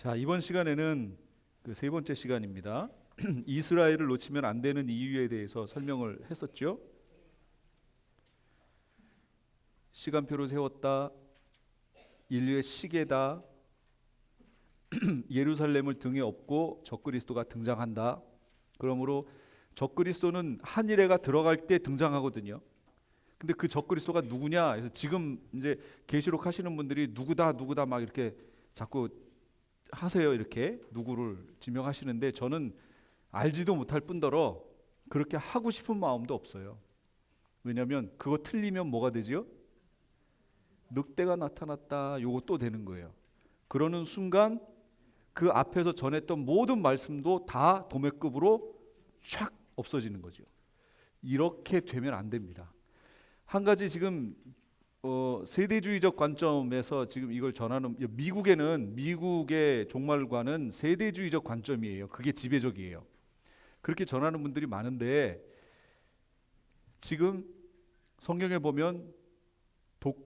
자, 이번 시간에는 그 세 번째 시간입니다. 이스라엘을 놓치면 안 되는 이유에 대해서 설명을 했었죠. 시간표를 세웠다, 인류의 시계다, 예루살렘을 등에 업고 적그리스도가 등장한다. 그러므로 적그리스도는 한일애가 들어갈 때 등장하거든요. 근데 그 적그리스도가 누구냐? 그래서 지금 이제 계시록 하시는 분들이 누구다 누구다 막 이렇게 자꾸 하세요. 이렇게 누구를 지명하시는데 저는 알지도 못할 뿐더러 그렇게 하고 싶은 마음도 없어요. 왜냐하면 그거 틀리면 뭐가 되지요? 늑대가 나타났다. 요거 또 되는 거예요. 그러는 순간 그 앞에서 전했던 모든 말씀도 다 도매급으로 촥 없어지는 거죠. 이렇게 되면 안 됩니다. 한 가지 지금 세대주의적 관점에서 지금 이걸 전하는, 미국에는, 미국의 종말관은 세대주의적 관점이에요. 그게 지배적이에요. 그렇게 전하는 분들이 많은데 지금 성경에 보면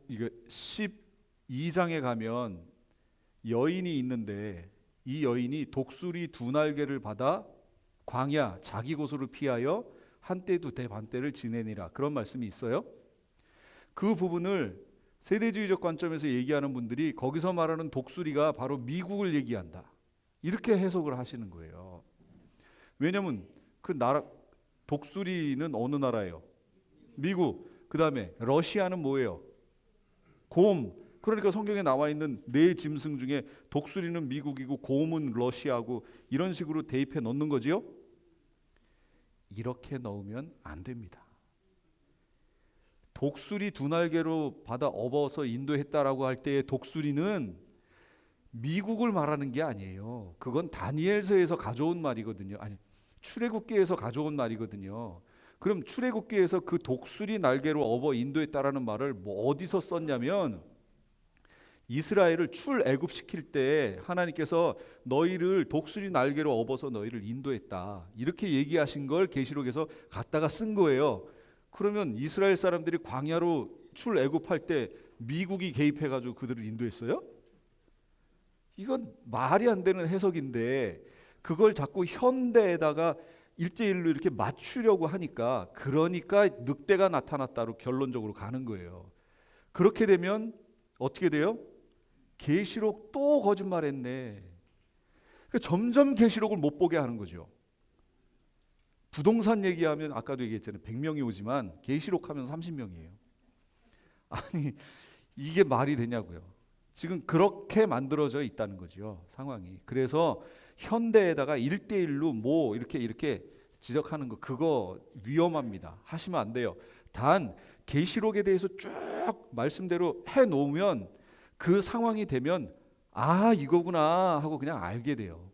이게 12장에 가면 여인이 있는데 이 여인이 독수리 두 날개를 받아 광야 자기 곳으로 피하여 한때 두때 반때를 지내니라, 그런 말씀이 있어요. 그 부분을 세대주의적 관점에서 얘기하는 분들이 거기서 말하는 독수리가 바로 미국을 얘기한다, 이렇게 해석을 하시는 거예요. 왜냐하면 그 나라 독수리는 어느 나라예요? 미국. 그 다음에 러시아는 뭐예요? 곰. 그러니까 성경에 나와 있는 네 짐승 중에 독수리는 미국이고 곰은 러시아고 이런 식으로 대입해 넣는 거지요. 이렇게 넣으면 안 됩니다. 독수리 두 날개로 받아 업어서 인도했다라고 할 때의 독수리는 미국을 말하는 게 아니에요. 그건 다니엘서에서 가져온 말이거든요. 아니, 출애굽기에서 가져온 말이거든요. 그럼 출애굽기에서 그 독수리 날개로 업어 인도했다라는 말을 뭐 어디서 썼냐면 이스라엘을 출애굽시킬 때 하나님께서 너희를 독수리 날개로 업어서 너희를 인도했다, 이렇게 얘기하신 걸 계시록에서 갖다가 쓴 거예요. 그러면 이스라엘 사람들이 광야로 출애굽할 때 미국이 개입해가지고 그들을 인도했어요? 이건 말이 안 되는 해석인데 그걸 자꾸 현대에다가 일대일로 이렇게 맞추려고 하니까, 그러니까 늑대가 나타났다로 결론적으로 가는 거예요. 그렇게 되면 어떻게 돼요? 계시록 또 거짓말했네. 그러니까 점점 계시록을 못 보게 하는 거죠. 부동산 얘기하면 아까도 얘기했잖아요. 100명이 오지만 계시록 하면 30명이에요. 아니, 이게 말이 되냐고요. 지금 그렇게 만들어져 있다는 거죠, 상황이. 그래서 현대에다가 1대1로 뭐 이렇게 지적하는 거, 그거 위험합니다. 하시면 안 돼요. 단 계시록에 대해서 쭉 말씀대로 해 놓으면 그 상황이 되면 아, 이거구나 하고 그냥 알게 돼요.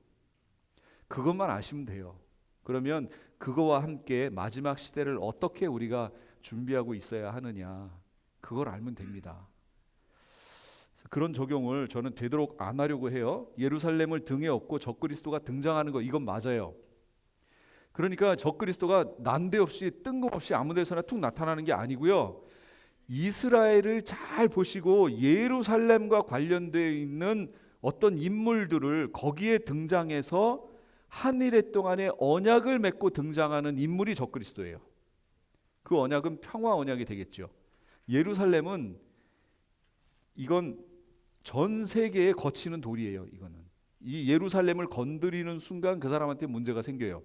그것만 아시면 돼요. 그러면 그거와 함께 마지막 시대를 어떻게 우리가 준비하고 있어야 하느냐, 그걸 알면 됩니다. 그런 적용을 저는 되도록 안 하려고 해요. 예루살렘을 등에 업고 적그리스도가 등장하는 거, 이건 맞아요. 그러니까 적그리스도가 난데없이 뜬금없이 아무 데서나 툭 나타나는 게 아니고요. 이스라엘을 잘 보시고 예루살렘과 관련되어 있는 어떤 인물들을 거기에 등장해서 한 일해 동안의 언약을 맺고 등장하는 인물이 적그리스도예요. 그 언약은 평화 언약이 되겠죠. 예루살렘은 이건 전 세계에 거치는 돌이에요. 이거는 이 예루살렘을 건드리는 순간 그 사람한테 문제가 생겨요.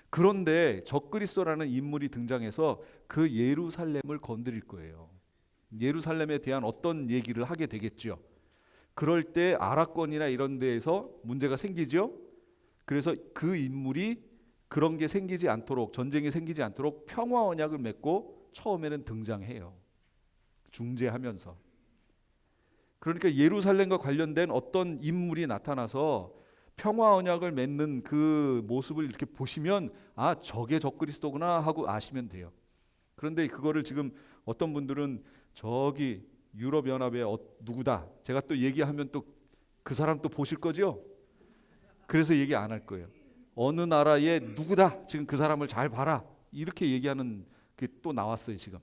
그런데 적그리스도라는 인물이 등장해서 그 예루살렘을 건드릴 거예요. 예루살렘에 대한 어떤 얘기를 하게 되겠죠. 그럴 때 아랍권이나 이런 데에서 문제가 생기죠. 그래서 그 인물이 그런 게 생기지 않도록, 전쟁이 생기지 않도록 평화 언약을 맺고 처음에는 등장해요. 중재하면서. 그러니까 예루살렘과 관련된 어떤 인물이 나타나서 평화 언약을 맺는 그 모습을 이렇게 보시면 아, 저게 적그리스도구나 하고 아시면 돼요. 그런데 그거를 지금 어떤 분들은 저기 유럽연합의 누구다, 제가 또 얘기하면 또 그 사람 또 보실 거죠? 그래서 얘기 안 할 거예요. 어느 나라의 누구다, 지금 그 사람을 잘 봐라, 이렇게 얘기하는 게 또 나왔어요. 지금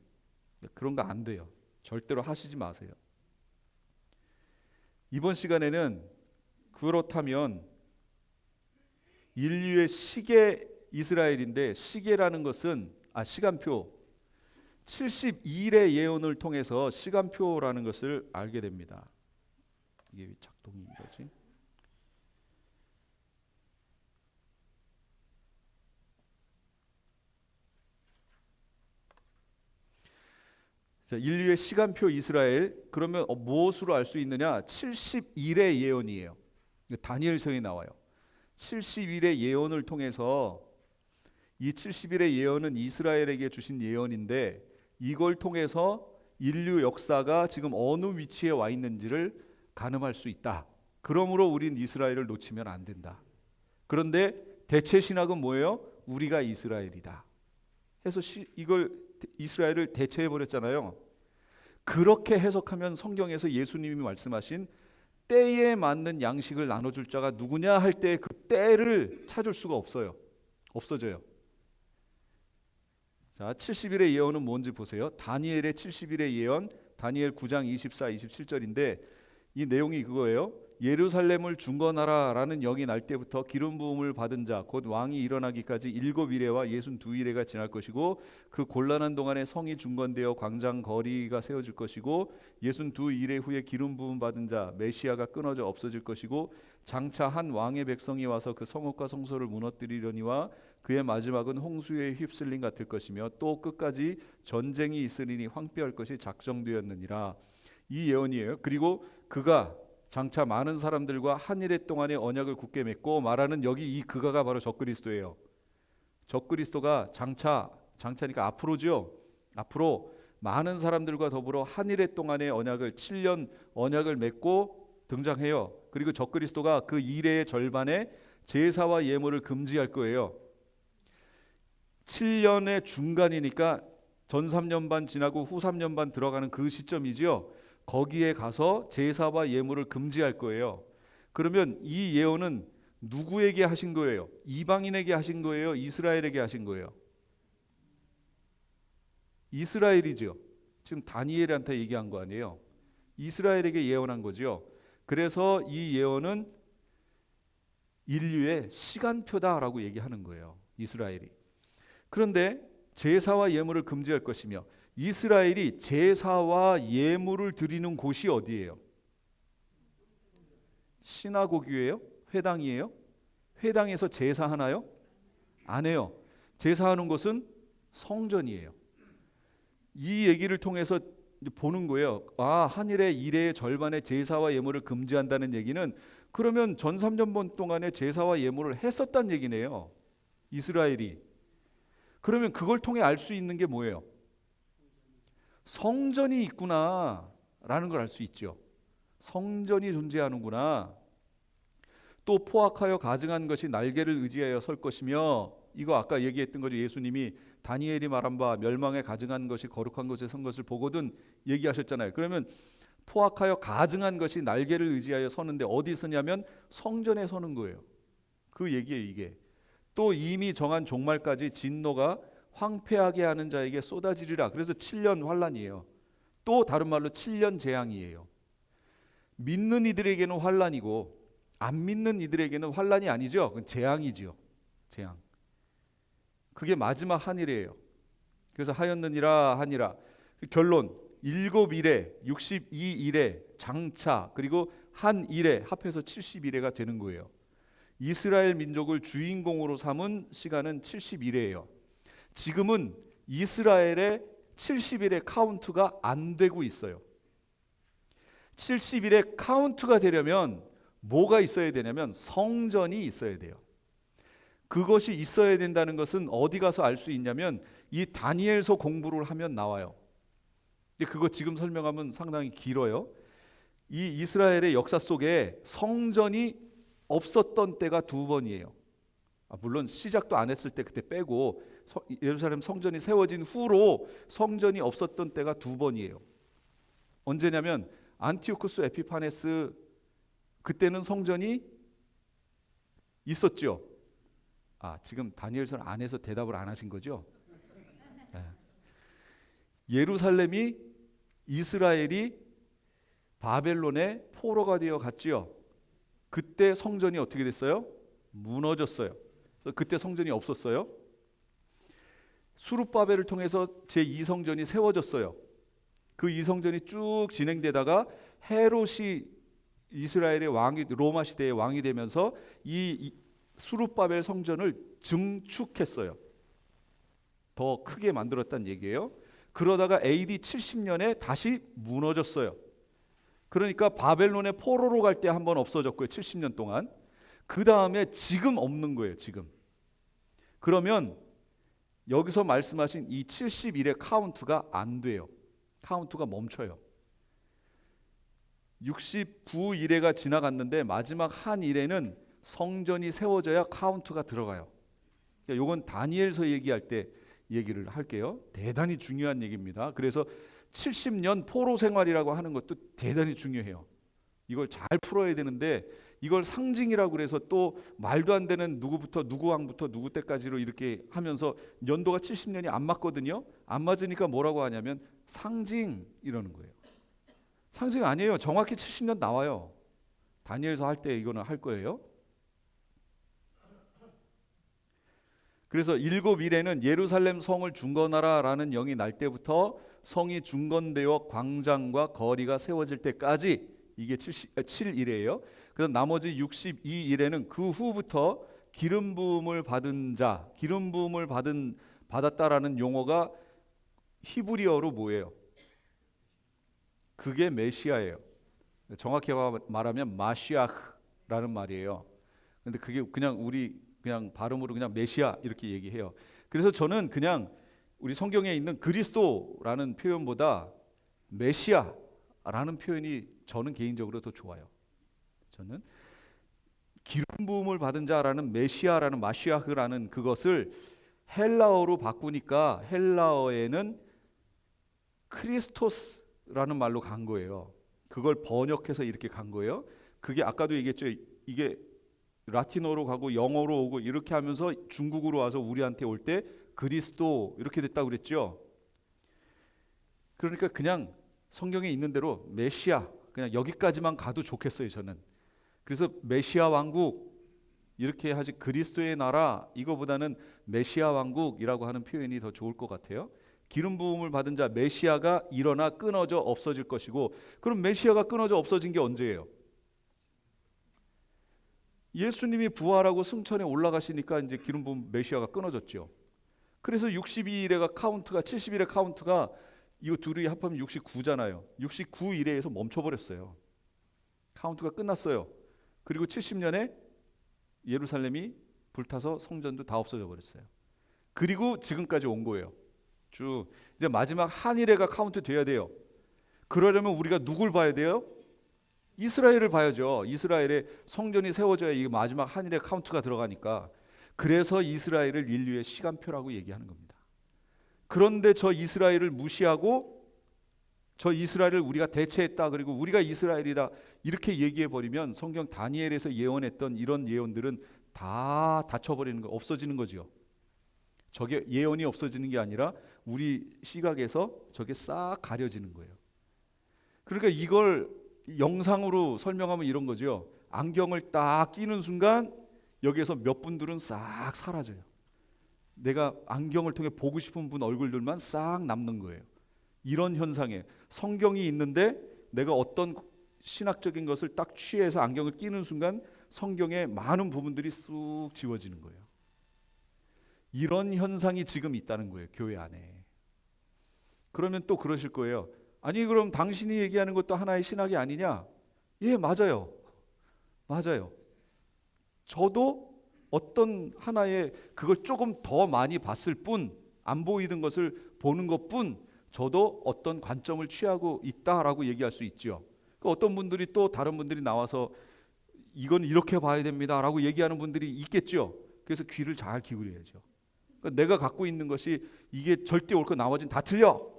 그런 거 안 돼요. 절대로 하시지 마세요. 이번 시간에는 그렇다면 인류의 시계 이스라엘인데, 시계라는 것은 시간표 72일의 예언을 통해서 시간표라는 것을 알게 됩니다. 이게 작동이 이거지. 자, 인류의 시간표 이스라엘, 그러면 무엇으로 알 수 있느냐? 70일의 예언이에요. 다니엘서에 나와요. 70일의 예언을 통해서, 이 70일의 예언은 이스라엘에게 주신 예언인데, 이걸 통해서 인류 역사가 지금 어느 위치에 와 있는지를 가늠할 수 있다. 그러므로 우린 이스라엘을 놓치면 안 된다. 그런데 대체 신학은 뭐예요? 우리가 이스라엘이다 해서 이걸 이스라엘을 대체해 버렸잖아요. 그렇게 해석하면 성경에서 예수님이 말씀하신 때에 맞는 양식을 나눠줄 자가 누구냐 할 때 그 때를 찾을 수가 없어요. 없어져요. 자, 70일의 예언은 뭔지 보세요. 다니엘의 70일의 예언, 다니엘 9장 24, 27절인데 이 내용이 그거예요. 예루살렘을 중건하라라는 영이 날 때부터 기름 부음을 받은 자 곧 왕이 일어나기까지 7일에와 62일에가 지날 것이고, 그 곤란한 동안에 성이 중건되어 광장 거리가 세워질 것이고, 62일에 후에 기름 부음 받은 자 메시아가 끊어져 없어질 것이고, 장차 한 왕의 백성이 와서 그 성읍과 성소를 무너뜨리려니와 그의 마지막은 홍수에 휩쓸림 같을 것이며, 또 끝까지 전쟁이 있으리니 황폐할 것이 작정되었느니라. 이 예언이에요. 그리고 그가 장차 많은 사람들과 한일의 동안의 언약을 굳게 맺고 말하는, 여기 이 그가가 바로 적그리스도예요. 적그리스도가 장차니까 앞으로죠. 앞으로 많은 사람들과 더불어 한일의 동안의 언약을 7년 언약을 맺고 등장해요. 그리고 적그리스도가 그 이래의 절반에 제사와 예물을 금지할 거예요. 7년의 중간이니까 전 3년 반 지나고 후 3년 반 들어가는 그 시점이지요. 거기에 가서 제사와 예물을 금지할 거예요. 그러면 이 예언은 누구에게 하신 거예요? 이방인에게 하신 거예요? 이스라엘에게 하신 거예요? 이스라엘이죠. 지금 다니엘한테 얘기한 거 아니에요. 이스라엘에게 예언한 거죠. 그래서 이 예언은 인류의 시간표다라고 얘기하는 거예요. 이스라엘이. 그런데 제사와 예물을 금지할 것이며, 이스라엘이 제사와 예물을 드리는 곳이 어디예요? 시나고기예요? 회당이에요? 회당에서 제사하나요? 안 해요. 제사하는 곳은 성전이에요. 이 얘기를 통해서 보는 거예요. 한일의 일의 절반의 제사와 예물을 금지한다는 얘기는, 그러면 전 3년 동안에 제사와 예물을 했었다는 얘기네요. 이스라엘이. 그러면 그걸 통해 알 수 있는 게 뭐예요? 성전이 있구나라는 걸 알 수 있죠. 성전이 존재하는구나. 또 포악하여 가증한 것이 날개를 의지하여 설 것이며, 이거 아까 얘기했던 거죠. 예수님이 다니엘이 말한 바 멸망에 가증한 것이 거룩한 곳에 선 것을 보거든 얘기하셨잖아요. 그러면 포악하여 가증한 것이 날개를 의지하여 서는데 어디 서냐면 성전에 서는 거예요. 그 얘기예요, 이게. 또 이미 정한 종말까지 진노가 황폐하게 하는 자에게 쏟아지리라. 그래서 7년 환란이에요. 또 다른 말로 7년 재앙이에요. 믿는 이들에게는 환란이고 안 믿는 이들에게는 환란이 아니죠. 그건 재앙이죠. 재앙. 그게 마지막 한일이에요. 그래서 하였느니라 하니라. 결론 7일에 62일에 장차 그리고 한 일에 합해서 70일에가 되는 거예요. 이스라엘 민족을 주인공으로 삼은 시간은 70일이에요. 지금은 이스라엘의 70일의 카운트가 안 되고 있어요. 70일의 카운트가 되려면 뭐가 있어야 되냐면 성전이 있어야 돼요. 그것이 있어야 된다는 것은 어디 가서 알 수 있냐면 이 다니엘서 공부를 하면 나와요. 근데 그거 지금 설명하면 상당히 길어요. 이 이스라엘의 역사 속에 성전이 없었던 때가 2번이에요. 물론 시작도 안 했을 때 그때 빼고 예루살렘 성전이 세워진 후로 성전이 없었던 때가 2번이에요. 언제냐면 안티오쿠스 에피파네스, 그때는 성전이 있었죠. 지금 다니엘서 안에서 대답을 안 하신 거죠? 예루살렘이 이스라엘이 바벨론의 포로가 되어 갔지요. 그때 성전이 어떻게 됐어요? 무너졌어요. 그래서 그때 성전이 없었어요. 수룹바벨을 통해서 제2성전이 세워졌어요. 그 2성전이 쭉 진행되다가 헤롯이 이스라엘의 왕이, 로마 시대의 왕이 되면서 이 수룹바벨 성전을 증축했어요. 더 크게 만들었다는 얘기예요. 그러다가 AD 70년에 다시 무너졌어요. 그러니까 바벨론의 포로로 갈 때 한번 없어졌고요. 70년 동안. 그 다음에 지금 없는 거예요. 지금. 그러면 여기서 말씀하신 이 71의 카운트가 안 돼요. 카운트가 멈춰요. 69일회가 지나갔는데 마지막 한 일에는 성전이 세워져야 카운트가 들어가요. 이건 다니엘서 얘기할 때 얘기를 할게요. 대단히 중요한 얘기입니다. 그래서 70년 포로 생활이라고 하는 것도 대단히 중요해요. 이걸 잘 풀어야 되는데 이걸 상징이라고 그래서 또 말도 안 되는 누구부터 누구 왕부터 누구 때까지로 이렇게 하면서 연도가 70년이 안 맞거든요. 안 맞으니까 뭐라고 하냐면 상징 이러는 거예요. 상징 아니에요. 정확히 70년 나와요. 다니엘서 할 때 이거는 할 거예요. 그래서 7일에는 예루살렘 성을 중건하라라는 영이 날 때부터 성이 중건되어 광장과 거리가 세워질 때까지 이게 7일이에요. 그래서 나머지 62일에는 그 후부터 기름 부음을 받은 자, 기름 부음을 받았다라는 용어가 히브리어로 뭐예요? 그게 메시아예요. 정확히 말하면 마시아흐라는 말이에요. 근데 그게 그냥 우리 그냥 발음으로 그냥 메시아 이렇게 얘기해요. 그래서 저는 그냥 우리 성경에 있는 그리스도라는 표현보다 메시아라는 표현이 저는 개인적으로 더 좋아요. 저는 기름 부음을 받은 자라는 메시아라는 마시아흐라는 그것을 헬라어로 바꾸니까 헬라어에는 크리스토스라는 말로 간 거예요. 그걸 번역해서 이렇게 간 거예요. 그게 아까도 얘기했죠. 이게 라틴어로 가고 영어로 오고 이렇게 하면서 중국으로 와서 우리한테 올 때 그리스도 이렇게 됐다고 그랬죠. 그러니까 그냥 성경에 있는 대로 메시아 그냥 여기까지만 가도 좋겠어요. 저는. 그래서 메시아 왕국 이렇게 하지 그리스도의 나라 이거보다는 메시아 왕국이라고 하는 표현이 더 좋을 것 같아요. 기름 부음을 받은 자 메시아가 일어나 끊어져 없어질 것이고, 그럼 메시아가 끊어져 없어진 게 언제예요? 예수님이 부활하고 승천에 올라가시니까 이제 기름 부음 메시아가 끊어졌죠. 그래서 62일의 카운트가 70일의 카운트가 이거 둘이 합하면 69잖아요. 69일에서 멈춰버렸어요. 카운트가 끝났어요. 그리고 70년에 예루살렘이 불타서 성전도 다 없어져 버렸어요. 그리고 지금까지 온 거예요. 쭉 이제 마지막 한일회가 카운트 돼야 돼요. 그러려면 우리가 누굴 봐야 돼요? 이스라엘을 봐야죠. 이스라엘의 성전이 세워져야 이 마지막 한일회 카운트가 들어가니까. 그래서 이스라엘을 인류의 시간표라고 얘기하는 겁니다. 그런데 저 이스라엘을 무시하고 저 이스라엘을 우리가 대체했다, 그리고 우리가 이스라엘이다 이렇게 얘기해 버리면 성경 다니엘에서 예언했던 이런 예언들은 다 닫혀버리는 거, 없어지는 거죠. 저게 예언이 없어지는 게 아니라 우리 시각에서 저게 싹 가려지는 거예요. 그러니까 이걸 영상으로 설명하면 이런 거죠. 안경을 딱 끼는 순간 여기에서 몇 분들은 싹 사라져요. 내가 안경을 통해 보고 싶은 분 얼굴들만 싹 남는 거예요. 이런 현상에 성경이 있는데 내가 어떤 신학적인 것을 딱 취해서 안경을 끼는 순간 성경의 많은 부분들이 쑥 지워지는 거예요. 이런 현상이 지금 있다는 거예요. 교회 안에. 그러면 또 그러실 거예요. 아니 그럼 당신이 얘기하는 것도 하나의 신학이 아니냐? 예, 맞아요. 맞아요. 저도 어떤 하나의 그걸 조금 더 많이 봤을 뿐, 안 보이던 것을 보는 것뿐 저도 어떤 관점을 취하고 있다라고 얘기할 수 있죠. 어떤 분들이 또 다른 분들이 나와서 이건 이렇게 봐야 됩니다라고 얘기하는 분들이 있겠죠. 그래서 귀를 잘 기울여야죠. 그러니까 내가 갖고 있는 것이 이게 절대 옳고 나머지는 다 틀려,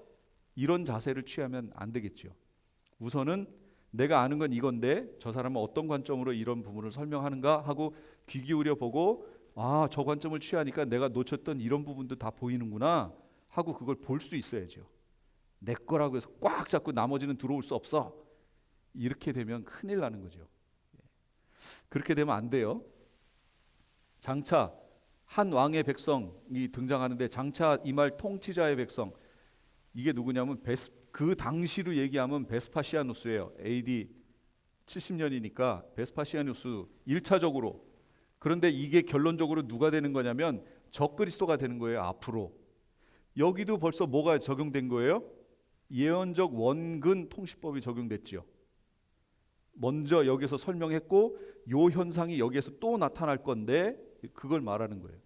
이런 자세를 취하면 안 되겠죠. 우선은 내가 아는 건 이건데 저 사람은 어떤 관점으로 이런 부분을 설명하는가 하고 귀 기울여 보고, 아, 저 관점을 취하니까 내가 놓쳤던 이런 부분도 다 보이는구나 하고 그걸 볼 수 있어야죠. 내 거라고 해서 꽉 잡고 나머지는 들어올 수 없어, 이렇게 되면 큰일 나는 거죠. 그렇게 되면 안 돼요. 장차 한 왕의 백성이 등장하는데 장차 이 말 통치자의 백성, 이게 누구냐면 그 당시로 얘기하면 베스파시아누스예요. AD 70년이니까 베스파시아누스 1차적으로. 그런데 이게 결론적으로 누가 되는 거냐면 적그리스도가 되는 거예요. 앞으로. 여기도 벌써 뭐가 적용된 거예요? 예언적 원근 통치법이 적용됐죠. 먼저 여기서 설명했고 요 현상이 여기에서 또 나타날 건데 그걸 말하는 거예요.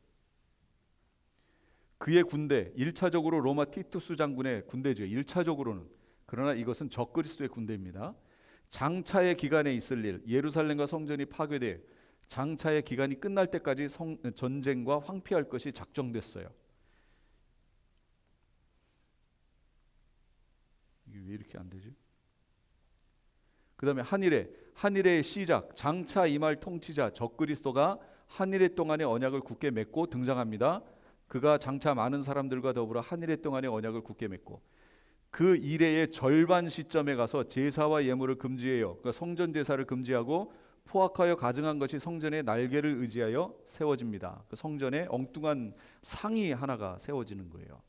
그의 군대, 1차적으로 로마 티투스 장군의 군대죠. 1차적으로는. 그러나 이것은 적그리스도의 군대입니다. 장차의 기간에 있을 일, 예루살렘과 성전이 파괴돼 장차의 기간이 끝날 때까지 전쟁과 황폐할 것이 작정됐어요. 이게 왜 이렇게 안 되지? 그 다음에 한일의 시작, 장차 임할 통치자 적그리스도가 한일의 동안의 언약을 굳게 맺고 등장합니다. 그가 장차 많은 사람들과 더불어 한일의 동안의 언약을 굳게 맺고 그 이래의 절반 시점에 가서 제사와 예물을 금지해요. 그러니까 성전 제사를 금지하고 포악하여 가증한 것이 성전의 날개를 의지하여 세워집니다. 그 성전에 엉뚱한 상이 하나가 세워지는 거예요.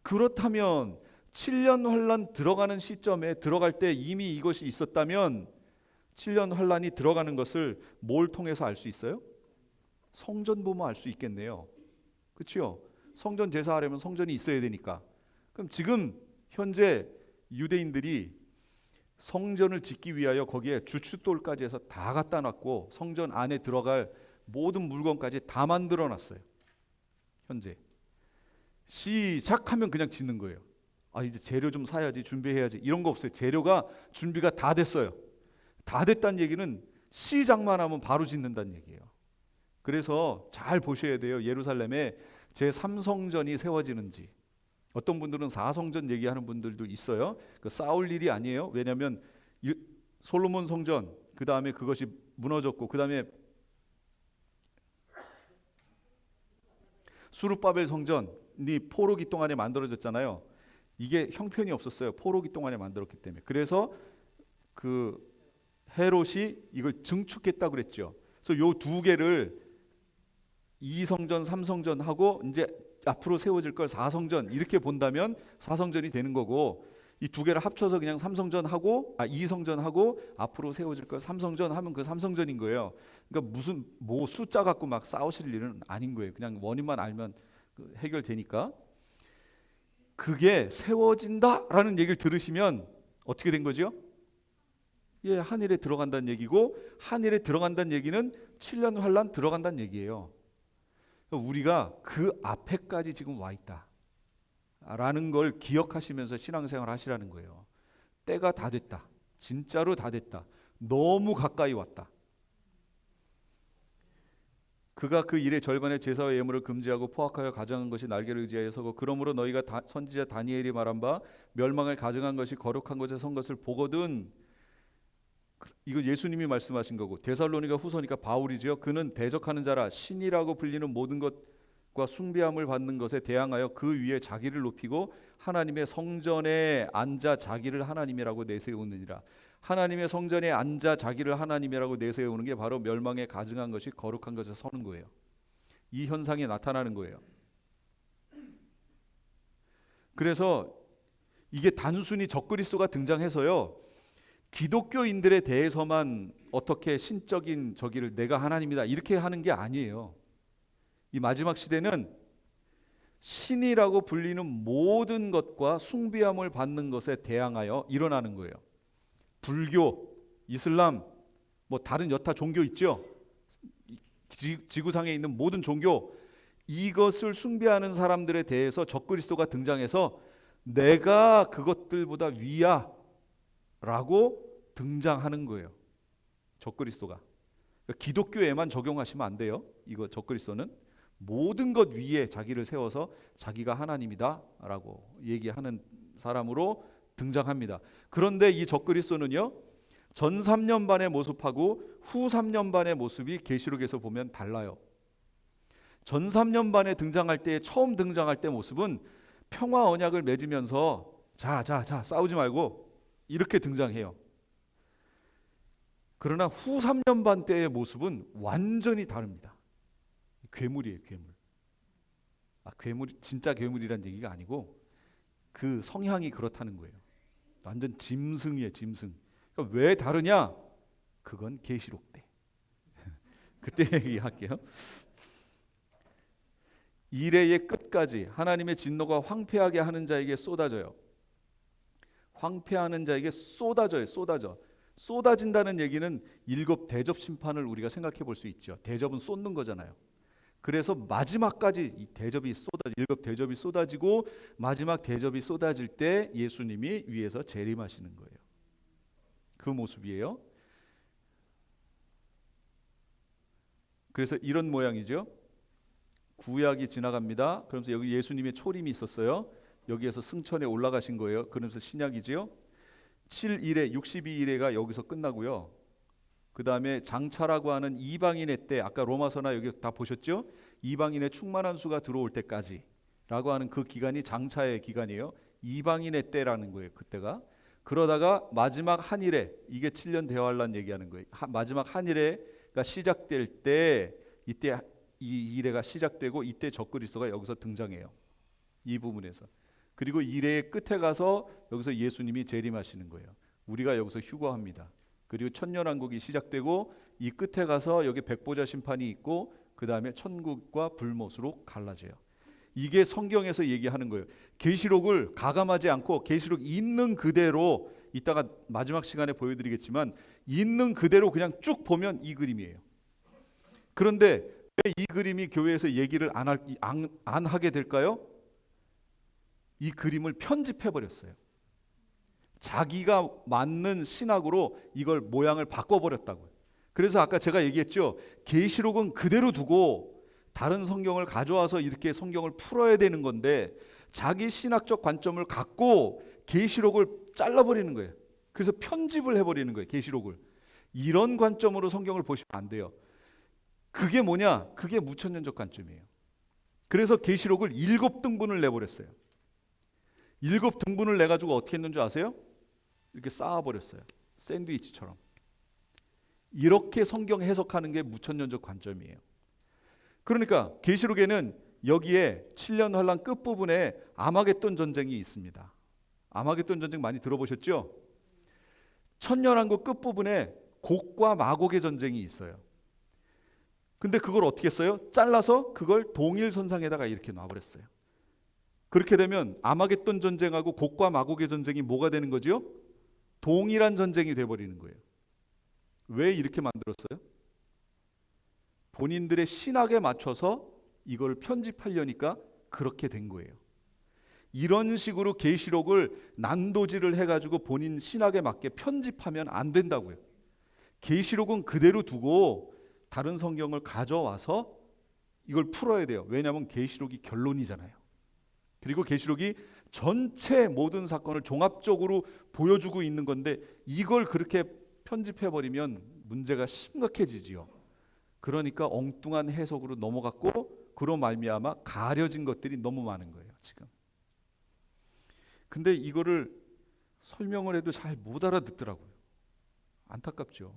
그렇다면 7년 환란 들어가는 시점에 들어갈 때 이미 이것이 있었다면 7년 환란이 들어가는 것을 뭘 통해서 알 수 있어요? 성전 보면 알 수 있겠네요. 그렇죠? 성전 제사하려면 성전이 있어야 되니까. 그럼 지금 현재 유대인들이 성전을 짓기 위하여 거기에 주춧돌까지 해서 다 갖다 놨고 성전 안에 들어갈 모든 물건까지 다 만들어 놨어요. 현재 시작하면 그냥 짓는 거예요. 아, 이제 재료 좀 사야지, 준비해야지, 이런 거 없어요. 재료가 준비가 다 됐어요. 다 됐다는 얘기는 시작만 하면 바로 짓는다는 얘기예요. 그래서 잘 보셔야 돼요. 예루살렘에 제3성전이 세워지는지. 어떤 분들은 4성전 얘기하는 분들도 있어요. 그 싸울 일이 아니에요. 왜냐하면 솔로몬 성전, 그 다음에 그것이 무너졌고, 그 다음에 수르바벨 성전이 포로기 동안에 만들어졌잖아요. 이게 형편이 없었어요. 포로기 동안에 만들었기 때문에. 그래서 그 헤롯이 이걸 증축했다고 그랬죠. 그래서 요 두 개를 2성전, 3성전 하고 이제 앞으로 세워질 걸 4성전 이렇게 본다면 4성전이 되는 거고, 이 두 개를 합쳐서 그냥 3성전 하고 2성전 하고 앞으로 세워질 걸 3성전 하면 그 3성전인 거예요. 그러니까 무슨 뭐 숫자 갖고 막 싸우실 일은 아닌 거예요. 그냥 원인만 알면 해결되니까. 그게 세워진다라는 얘기를 들으시면 어떻게 된 거죠? 예, 한일에 들어간다는 얘기고, 한일에 들어간다는 얘기는 7년 환란 들어간다는 얘기예요. 우리가 그 앞에까지 지금 와 있다라는 걸 기억하시면서 신앙생활 하시라는 거예요. 때가 다 됐다. 진짜로 다 됐다. 너무 가까이 왔다. 그가 그 일의 절반의 제사와 예물을 금지하고 포악하여 가증한 것이 날개를 의지하여 서고, 그러므로 너희가 선지자 다니엘이 말한 바 멸망을 가증한 것이 거룩한 곳에 선 것을 보거든. 이거 예수님이 말씀하신 거고, 데살로니가 후서니까 바울이죠. 그는 대적하는 자라 신이라고 불리는 모든 것과 숭배함을 받는 것에 대항하여 그 위에 자기를 높이고 하나님의 성전에 앉아 자기를 하나님이라고 내세우느니라. 하나님의 성전에 앉아 자기를 하나님이라고 내세우는 게 바로 멸망에 가증한 것이 거룩한 것에 서는 거예요. 이 현상이 나타나는 거예요. 그래서 이게 단순히 적그리스도가 등장해서요, 기독교인들에 대해서만 어떻게 신적인 저기를 내가 하나님이다 이렇게 하는 게 아니에요. 이 마지막 시대는 신이라고 불리는 모든 것과 숭배함을 받는 것에 대항하여 일어나는 거예요. 불교, 이슬람, 뭐 다른 여타 종교 있죠. 지구상에 있는 모든 종교, 이것을 숭배하는 사람들에 대해서 적그리스도가 등장해서 내가 그것들보다 위야 라고 등장하는 거예요. 적그리스도가. 기독교에만 적용하시면 안 돼요. 이거 적그리스도는 모든 것 위에 자기를 세워서 자기가 하나님이다 라고 얘기하는 사람으로 등장합니다. 그런데 이 적그리스도는요, 전 3년 반의 모습하고 후 3년 반의 모습이 계시록에서 보면 달라요. 전 3년 반에 등장할 때, 처음 등장할 때 모습은 평화 언약을 맺으면서 자 싸우지 말고 이렇게 등장해요. 그러나 후 3년 반 때의 모습은 완전히 다릅니다. 괴물이에요, 괴물. 괴물, 진짜 괴물이란 얘기가 아니고 그 성향이 그렇다는 거예요. 완전 짐승이에요, 짐승. 그러니까 왜 다르냐? 그건 계시록 때. 그때 얘기할게요. 이래의 끝까지 하나님의 진노가 황폐하게 하는 자에게 쏟아져요. 황폐하는 자에게 쏟아져요. 쏟아진다는 얘기는 7 대접 심판을 우리가 생각해 볼 수 있죠. 대접은 쏟는 거잖아요. 그래서 마지막까지 이 대접이 7 대접이 쏟아지고 마지막 대접이 쏟아질 때 예수님이 위에서 재림하시는 거예요. 그 모습이에요. 그래서 이런 모양이죠. 구약이 지나갑니다. 그러면서 여기 예수님의 초림이 있었어요. 여기에서 승천에 올라가신 거예요. 그러면서 신약이지요. 7일에 62일에가 여기서 끝나고요. 그 다음에 장차라고 하는 이방인의 때, 아까 로마서나 여기 다 보셨죠? 이방인의 충만한 수가 들어올 때까지 라고 하는 그 기간이 장차의 기간이에요. 이방인의 때라는 거예요. 그때가. 그러다가 마지막 한일에, 이게 7년 대환란 얘기하는 거예요. 마지막 한일에가 시작될 때, 이때 이 이래가 시작되고 이때 적그리스도가 여기서 등장해요. 이 부분에서. 그리고 이래의 끝에 가서 여기서 예수님이 재림하시는 거예요. 우리가 여기서 휴거합니다. 그리고 천년왕국이 시작되고 이 끝에 가서 여기 백보자 심판이 있고 그 다음에 천국과 불못으로 갈라져요. 이게 성경에서 얘기하는 거예요. 계시록을 가감하지 않고 계시록 있는 그대로, 이따가 마지막 시간에 보여드리겠지만 있는 그대로 그냥 쭉 보면 이 그림이에요. 그런데 왜 이 그림이 교회에서 얘기를 안 하게 될까요? 이 그림을 편집해 버렸어요. 자기가 맞는 신학으로 이걸 모양을 바꿔버렸다고요. 그래서 아까 제가 얘기했죠. 계시록은 그대로 두고 다른 성경을 가져와서 이렇게 성경을 풀어야 되는 건데 자기 신학적 관점을 갖고 계시록을 잘라버리는 거예요. 그래서 편집을 해버리는 거예요. 계시록을. 이런 관점으로 성경을 보시면 안 돼요. 그게 뭐냐? 그게 무천년적 관점이에요. 그래서 계시록을 7등분을 내버렸어요. 7등분을 내가지고 어떻게 했는 줄 아세요? 이렇게 쌓아버렸어요. 샌드위치처럼. 이렇게 성경 해석하는 게 무천년적 관점이에요. 그러니까 계시록에는 여기에 7년 환란 끝부분에 아마겟돈 전쟁이 있습니다. 아마겟돈 전쟁 많이 들어보셨죠? 천년왕국 끝부분에 곡과 마곡의 전쟁이 있어요. 근데 그걸 어떻게 했어요? 잘라서 그걸 동일선상에다가 이렇게 놔버렸어요. 그렇게 되면 아마겟돈 전쟁하고 곡과 마곡의 전쟁이 뭐가 되는 거죠? 동일한 전쟁이 돼버리는 거예요. 왜 이렇게 만들었어요? 본인들의 신학에 맞춰서 이걸 편집하려니까 그렇게 된 거예요. 이런 식으로 계시록을 난도질을 해가지고 본인 신학에 맞게 편집하면 안 된다고요. 계시록은 그대로 두고 다른 성경을 가져와서 이걸 풀어야 돼요. 왜냐하면 계시록이 결론이잖아요. 그리고 계시록이 전체 모든 사건을 종합적으로 보여주고 있는 건데 이걸 그렇게 편집해버리면 문제가 심각해지지요. 그러니까 엉뚱한 해석으로 넘어갔고 그로 말미암아 가려진 것들이 너무 많은 거예요. 지금. 근데 이거를 설명을 해도 잘 못 알아듣더라고요. 안타깝죠.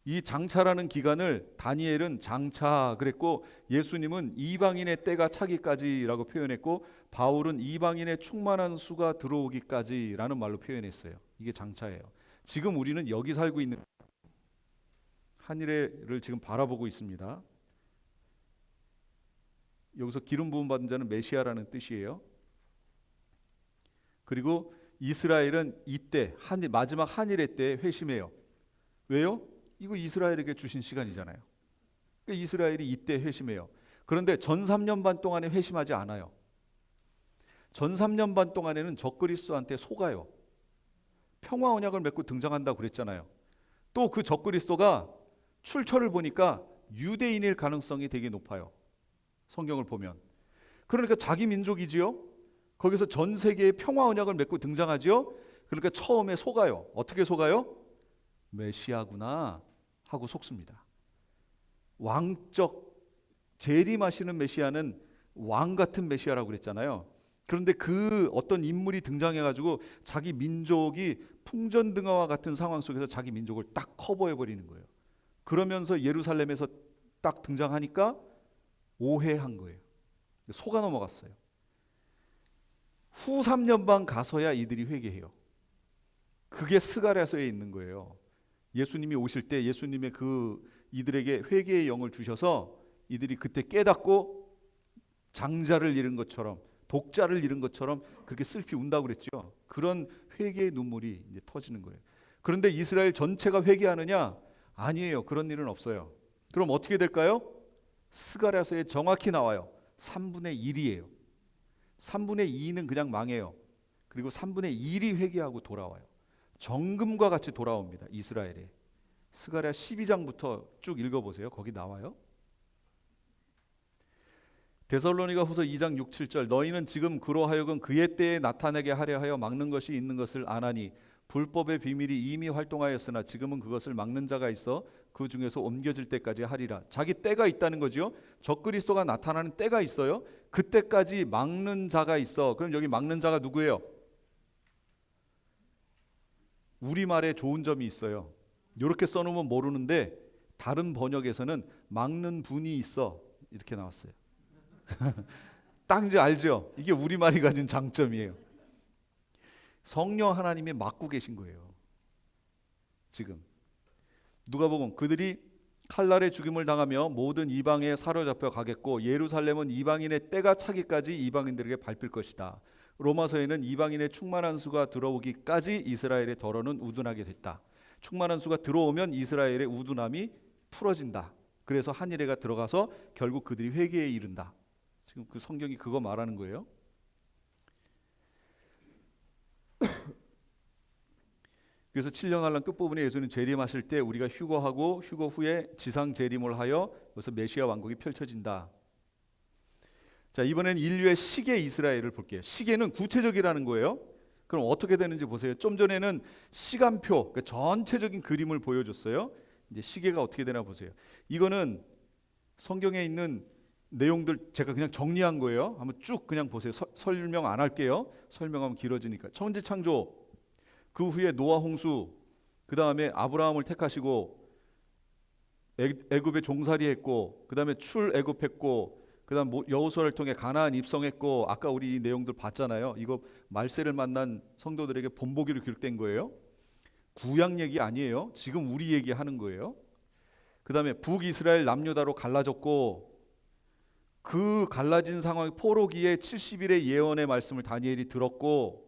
이 장차라는 기간을 다니엘은 장차 그랬고 예수님은 이방인의 때가 차기까지라고 표현했고 바울은 이방인의 충만한 수가 들어오기까지라는 말로 표현했어요. 이게 장차예요. 지금 우리는 여기 살고 있는 한일을 지금 바라보고 있습니다. 여기서 기름 부음 받은 자는 메시아라는 뜻이에요. 그리고 이스라엘은 이때 마지막 한일의 때 회심해요. 왜요? 이거 이스라엘에게 주신 시간이잖아요. 그러니까 이스라엘이 이때 회심해요. 그런데 전 3년 반 동안에 회심하지 않아요. 전 3년 반 동안에는 적그리스도한테 속아요. 평화 언약을 맺고 등장한다고 그랬잖아요. 또 그 적그리스도가 출처를 보니까 유대인일 가능성이 되게 높아요. 성경을 보면. 그러니까 자기 민족이지요. 거기서 전 세계의 평화 언약을 맺고 등장하지요. 그러니까 처음에 속아요. 어떻게 속아요? 메시아구나 하고 속습니다. 왕적 재림하시는 메시아는 왕 같은 메시아라고 그랬잖아요. 그런데 그 어떤 인물이 등장해가지고 자기 민족이 풍전등화와 같은 상황 속에서 자기 민족을 딱 커버해 버리는 거예요. 그러면서 예루살렘에서 딱 등장하니까 오해한 거예요. 속아 넘어갔어요. 후 3년 반 가서야 이들이 회개해요. 그게 스가랴서에 있는 거예요. 예수님이 오실 때 예수님의 이들에게 회개의 영을 주셔서 이들이 그때 깨닫고 장자를 잃은 것처럼, 독자를 잃은 것처럼 그렇게 슬피 운다고 그랬죠. 그런 회개의 눈물이 이제 터지는 거예요. 그런데 이스라엘 전체가 회개하느냐? 아니에요. 그런 일은 없어요. 그럼 어떻게 될까요? 스가랴서에 정확히 나와요. 3분의 1이에요. 3분의 2는 그냥 망해요. 그리고 3분의 1이 회개하고 돌아와요. 정금과 같이 돌아옵니다. 이스라엘에. 스가랴 12장부터 쭉 읽어보세요. 거기 나와요. 데살로니가 후서 2장 6, 7절 너희는 지금 그로 하여금 그의 때에 나타나게 하려 하여 막는 것이 있는 것을 아나니 불법의 비밀이 이미 활동하였으나 지금은 그것을 막는 자가 있어 그 중에서 옮겨질 때까지 하리라. 자기 때가 있다는 거죠. 적그리스도가 나타나는 때가 있어요. 그때까지 막는 자가 있어. 그럼 여기 막는 자가 누구예요? 우리말에 좋은 점이 있어요. 이렇게 써놓으면 모르는데 다른 번역에서는 막는 분이 있어 이렇게 나왔어요. 딱 이제 알죠? 이게 우리말이 가진 장점이에요. 성령 하나님이 막고 계신 거예요. 지금 누가복음 그들이 칼날의 죽임을 당하며 모든 이방에 사로잡혀 가겠고 예루살렘은 이방인의 때가 차기까지 이방인들에게 밟힐 것이다. 로마서에는 이방인의 충만한 수가 들어오기까지 이스라엘의 덜어는 우둔하게 됐다. 충만한 수가 들어오면 이스라엘의 우둔함이 풀어진다. 그래서 한일회가 들어가서 결국 그들이 회개에 이른다. 지금 그 성경이 그거 말하는 거예요. 그래서 7년 한란 끝부분에 예수님 재림하실 때 우리가 휴거하고 휴거 후에 지상 재림을 하여 그래서 메시아 왕국이 펼쳐진다. 자, 이번엔 인류의 시계 이스라엘을 볼게요. 시계는 구체적이라는 거예요. 그럼 어떻게 되는지 보세요. 좀 전에는 시간표, 그러니까 전체적인 그림을 보여줬어요. 이제 시계가 어떻게 되나 보세요. 이거는 성경에 있는 내용들 제가 그냥 정리한 거예요. 한번 쭉 그냥 보세요. 설명 안 할게요. 설명하면 길어지니까. 천지 창조, 그 후에 노아 홍수, 그 다음에 아브라함을 택하시고 애굽에 종살이했고, 그 다음에 출애굽했고, 그 다음 여호수아를 통해 가나안 입성했고, 아까 우리 이 내용들 봤잖아요. 이거 말세를 만난 성도들에게 본보기로 기록된 거예요. 구약 얘기 아니에요. 지금 우리 얘기하는 거예요. 그 다음에 북이스라엘 남유다로 갈라졌고, 그 갈라진 상황 포로기에 70일의 예언의 말씀을 다니엘이 들었고,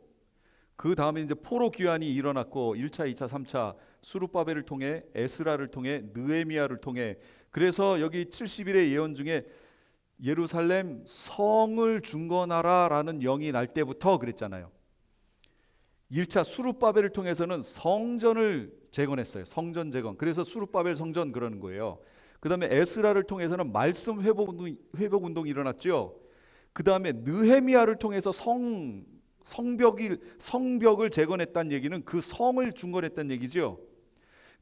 그 다음에 이제 포로 귀환이 일어났고 1차, 2차, 3차 수룹바벨을 통해 에스라를 통해 느헤미야를 통해 그래서 여기 70일의 예언 중에 예루살렘 성을 중건하라라는 영이 날 때부터 그랬잖아요. 1차 수룹바벨을 통해서는 성전을 재건했어요. 성전 재건. 그래서 수룹바벨 성전 그러는 거예요. 그 다음에 에스라를 통해서는 말씀 회복 운동이 일어났죠. 그 다음에 느헤미야를 통해서 성벽을 재건했다는 얘기는 그 성을 중건했다는 얘기죠.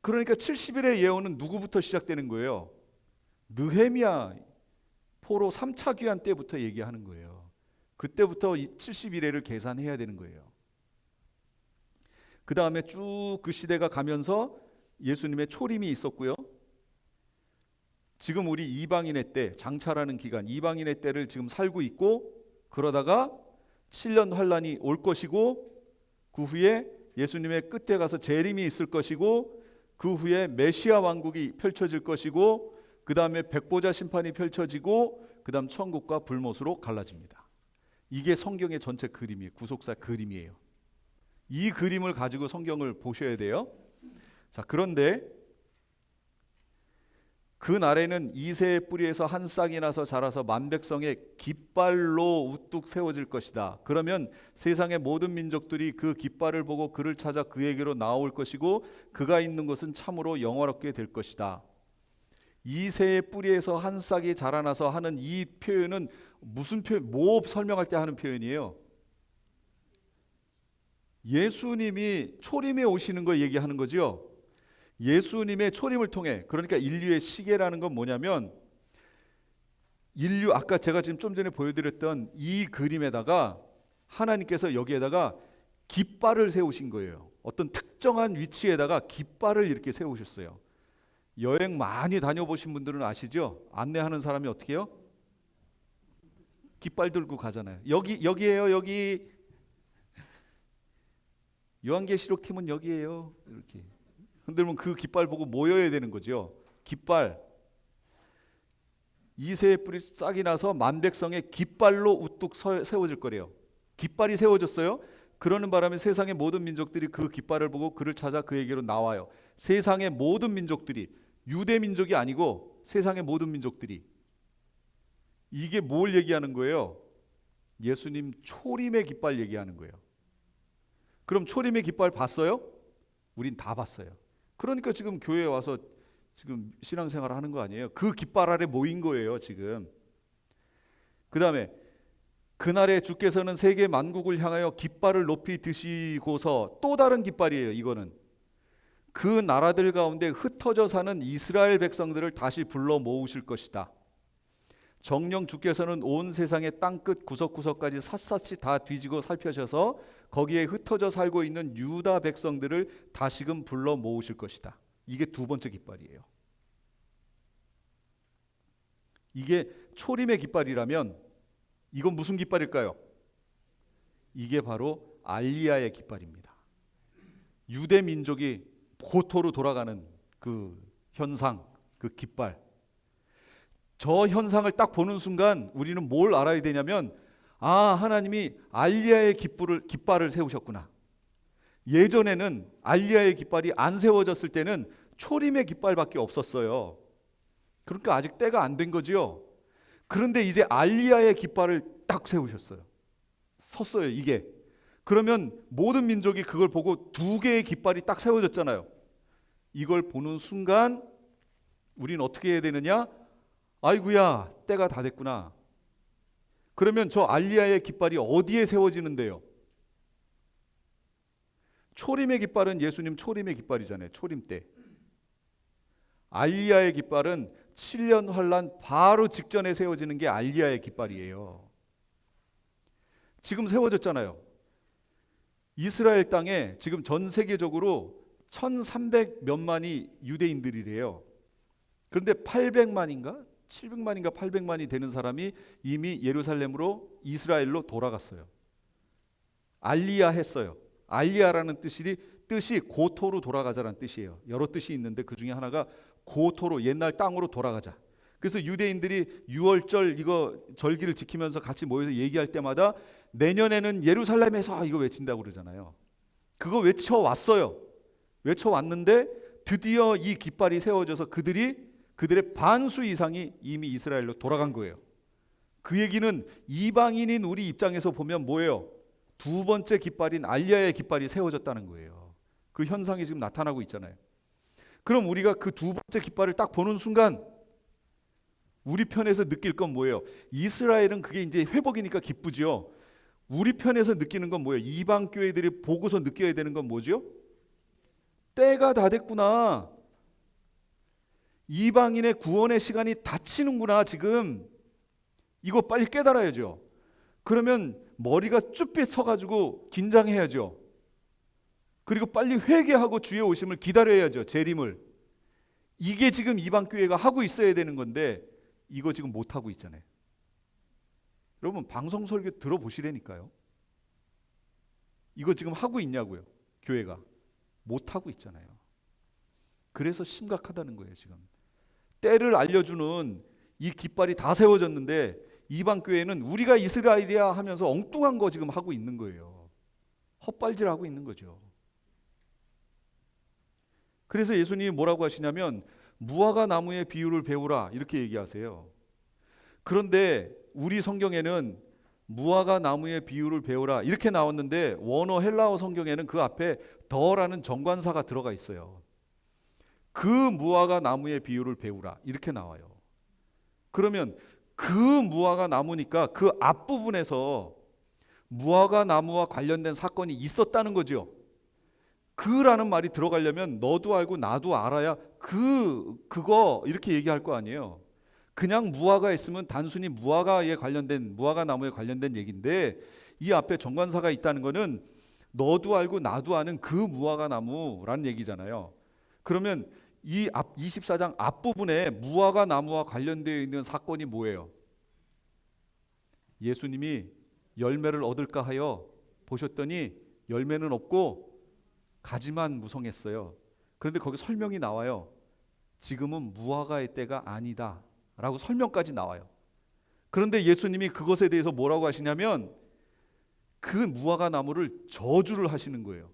그러니까 70일의 예언은 누구부터 시작되는 거예요? 느헤미야 포로 3차 귀환 때부터 얘기하는 거예요. 그때부터 70일회를 계산해야 되는 거예요. 그 다음에 쭉 그 시대가 가면서 예수님의 초림이 있었고요. 지금 우리 이방인의 때, 장차라는 기간, 이방인의 때를 지금 살고 있고, 그러다가 7년 환란이 올 것이고, 그 후에 예수님의 끝에 가서 재림이 있을 것이고, 그 후에 메시아 왕국이 펼쳐질 것이고, 그 다음에 백보자 심판이 펼쳐지고, 그 다음 천국과 불못으로 갈라집니다. 이게 성경의 전체 그림이에요. 구속사 그림이에요. 이 그림을 가지고 성경을 보셔야 돼요. 자, 그런데 그 날에는 이새의 뿌리에서 한 싹이 나서 자라서 만백성의 깃발로 우뚝 세워질 것이다. 그러면 세상의 모든 민족들이 그 깃발을 보고 그를 찾아 그에게로 나올 것이고 그가 있는 곳은 참으로 영화롭게 될 것이다. 이새의 뿌리에서 한 싹이 자라나서 하는 이 표현은 무슨 표현, 뭐 설명할 때 하는 표현이에요? 예수님이 초림에 오시는 거 얘기하는 거죠. 예수님의 초림을 통해, 그러니까 인류의 시계라는 건 뭐냐면 인류, 아까 제가 지금 좀 전에 보여드렸던 이 그림에다가 하나님께서 여기에다가 깃발을 세우신 거예요. 어떤 특정한 위치에다가 깃발을 이렇게 세우셨어요. 여행 많이 다녀보신 분들은 아시죠? 안내하는 사람이 어떻게 해요? 깃발 들고 가잖아요. 여기에요, 여기. 요한계시록 팀은 여기에요. 이렇게 흔들면 그 깃발 보고 모여야 되는 거죠. 깃발. 이새의 뿔이 싹이 나서 만백성의 깃발로 우뚝 세워질 거래요. 깃발이 세워졌어요. 그러는 바람에 세상의 모든 민족들이 그 깃발을 보고 그를 찾아 그에게로 나와요. 세상의 모든 민족들이, 유대 민족이 아니고 세상의 모든 민족들이. 이게 뭘 얘기하는 거예요? 예수님 초림의 깃발 얘기하는 거예요. 그럼 초림의 깃발 봤어요? 우린 다 봤어요. 그러니까 지금 교회에 와서 지금 신앙생활을 하는 거 아니에요? 그 깃발 아래 모인 거예요, 지금. 그 다음에 그날에 주께서는 세계 만국을 향하여 깃발을 높이 드시고서, 또 다른 깃발이에요, 이거는. 그 나라들 가운데 흩어져 사는 이스라엘 백성들을 다시 불러 모으실 것이다. 정녕 주께서는 온 세상의 땅끝 구석구석까지 샅샅이 다 뒤지고 살펴셔서 거기에 흩어져 살고 있는 유다 백성들을 다시금 불러 모으실 것이다. 이게 두 번째 깃발이에요. 이게 초림의 깃발이라면 이건 무슨 깃발일까요? 이게 바로 알리야의 깃발입니다. 유대 민족이 고토로 돌아가는 그 현상, 그 깃발. 저 현상을 딱 보는 순간 우리는 뭘 알아야 되냐면, 아, 하나님이 알리야의 깃발을 세우셨구나. 예전에는 알리야의 깃발이 안 세워졌을 때는 초림의 깃발밖에 없었어요. 그러니까 아직 때가 안 된 거죠. 그런데 이제 알리야의 깃발을 딱 세우셨어요. 섰어요, 이게. 그러면 모든 민족이 그걸 보고 두 개의 깃발이 딱 세워졌잖아요. 이걸 보는 순간 우리는 어떻게 해야 되느냐? 아이고야, 때가 다 됐구나. 그러면 저 알리야의 깃발이 어디에 세워지는데요? 초림의 깃발은 예수님 초림의 깃발이잖아요. 초림 때. 알리야의 깃발은 7년 환란 바로 직전에 세워지는 게 알리야의 깃발이에요. 지금 세워졌잖아요. 이스라엘 땅에 지금 전 세계적으로 1300 몇만이 유대인들이래요. 그런데 800만인가? 700만인가 800만이 되는 사람이 이미 예루살렘으로, 이스라엘로 돌아갔어요. 알리야 했어요. 알리야라는 뜻이 고토로 돌아가자라는 뜻이에요. 여러 뜻이 있는데 그 중에 하나가 고토로, 옛날 땅으로 돌아가자. 그래서 유대인들이 유월절 이거 절기를 지키면서 같이 모여서 얘기할 때마다 내년에는 예루살렘에서 이거 외친다고 그러잖아요. 그거 외쳐왔어요. 외쳐왔는데 드디어 이 깃발이 세워져서 그들의 반수 이상이 이미 이스라엘로 돌아간 거예요. 그 얘기는 이방인인 우리 입장에서 보면 뭐예요? 두 번째 깃발인 알리야의 깃발이 세워졌다는 거예요. 그 현상이 지금 나타나고 있잖아요. 그럼 우리가 그 두 번째 깃발을 딱 보는 순간 우리 편에서 느낄 건 뭐예요? 이스라엘은 그게 이제 회복이니까 기쁘죠. 우리 편에서 느끼는 건 뭐예요? 이방 교회들이 보고서 느껴야 되는 건 뭐죠? 때가 다 됐구나. 이방인의 구원의 시간이 닫히는구나 지금. 이거 빨리 깨달아야죠. 그러면 머리가 쭈삣 서가지고 긴장해야죠. 그리고 빨리 회개하고 주의 오심을 기다려야죠. 재림을. 이게 지금 이방 교회가 하고 있어야 되는 건데 이거 지금 못하고 있잖아요. 여러분 방송 설교 들어보시라니까요. 이거 지금 하고 있냐고요. 교회가. 못하고 있잖아요. 그래서 심각하다는 거예요. 지금 때를 알려주는 이 깃발이 다 세워졌는데 이방 교회는 우리가 이스라엘이야 하면서 엉뚱한 거 지금 하고 있는 거예요. 헛발질하고 있는 거죠. 그래서 예수님이 뭐라고 하시냐면 무화과 나무의 비유를 배우라 이렇게 얘기하세요. 그런데 우리 성경에는 무화과 나무의 비유를 배우라 이렇게 나왔는데 원어 헬라어 성경에는 그 앞에 더라는 정관사가 들어가 있어요. 그 무화과 나무의 비유를 배우라 이렇게 나와요. 그러면 그 무화과 나무니까 그 앞부분에서 무화과 나무와 관련된 사건이 있었다는 거죠. 그라는 말이 들어가려면 너도 알고 나도 알아야 그거 이렇게 얘기할 거 아니에요. 그냥 무화과 있으면 단순히 무화과 나무에 관련된 얘기인데 이 앞에 정관사가 있다는 거는 너도 알고 나도 아는 그 무화과 나무라는 얘기잖아요. 그러면 이 24장 앞부분에 무화과 나무와 관련되어 있는 사건이 뭐예요? 예수님이 열매를 얻을까 하여 보셨더니 열매는 없고 가지만 무성했어요. 그런데 거기 설명이 나와요. 지금은 무화과의 때가 아니다 라고 설명까지 나와요. 그런데 예수님이 그것에 대해서 뭐라고 하시냐면 그 무화과 나무를 저주를 하시는 거예요.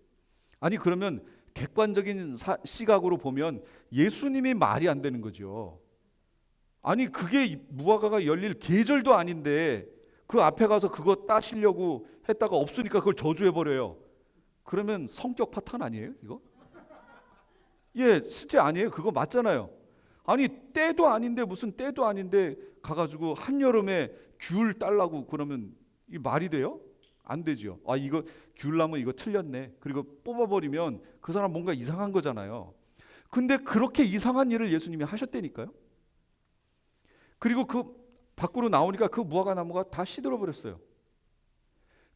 아니 그러면 객관적인 시각으로 보면 예수님이 말이 안 되는 거죠. 아니 그게 무화과가 열릴 계절도 아닌데 그 앞에 가서 그거 따시려고 했다가 없으니까 그걸 저주해버려요. 그러면 성격 파탄 아니에요 이거? 예, 실제 아니에요. 그거 맞잖아요. 아니 때도 아닌데 무슨 때도 아닌데 가가지고 한여름에 귤 딸라고 그러면 이 말이 돼요? 안 되죠. 아 이거 귤나무 이거 틀렸네. 그리고 뽑아버리면 그 사람 뭔가 이상한 거잖아요. 근데 그렇게 이상한 일을 예수님이 하셨다니까요. 그리고 그 밖으로 나오니까 그 무화과 나무가 다 시들어 버렸어요.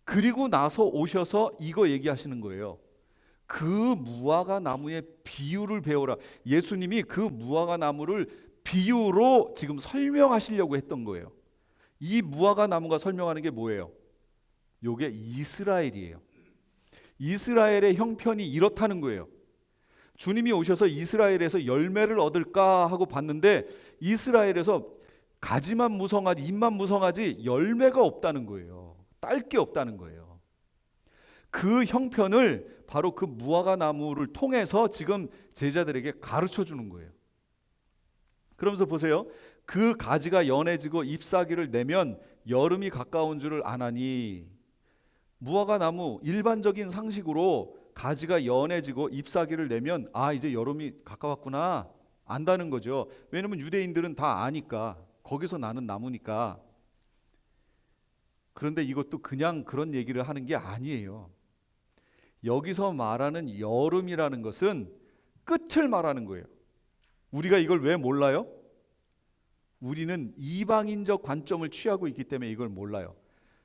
그리고 나서 오셔서 이거 얘기하시는 거예요. 그 무화과 나무의 비유를 배워라. 예수님이 그 무화과 나무를 비유로 지금 설명하시려고 했던 거예요. 이 무화과 나무가 설명하는 게 뭐예요? 요게 이스라엘이에요. 이스라엘의 형편이 이렇다는 거예요. 주님이 오셔서 이스라엘에서 열매를 얻을까 하고 봤는데 이스라엘에서 가지만 무성하지 잎만 무성하지 열매가 없다는 거예요. 딸 게 없다는 거예요. 그 형편을 바로 그 무화과 나무를 통해서 지금 제자들에게 가르쳐 주는 거예요. 그러면서 보세요. 그 가지가 연해지고 잎사귀를 내면 여름이 가까운 줄을 아나니. 무화과 나무 일반적인 상식으로 가지가 연해지고 잎사귀를 내면 아 이제 여름이 가까웠구나 안다는 거죠. 왜냐면 유대인들은 다 아니까 거기서 나는 나무니까. 그런데 이것도 그냥 그런 얘기를 하는 게 아니에요. 여기서 말하는 여름이라는 것은 끝을 말하는 거예요. 우리가 이걸 왜 몰라요? 우리는 이방인적 관점을 취하고 있기 때문에 이걸 몰라요.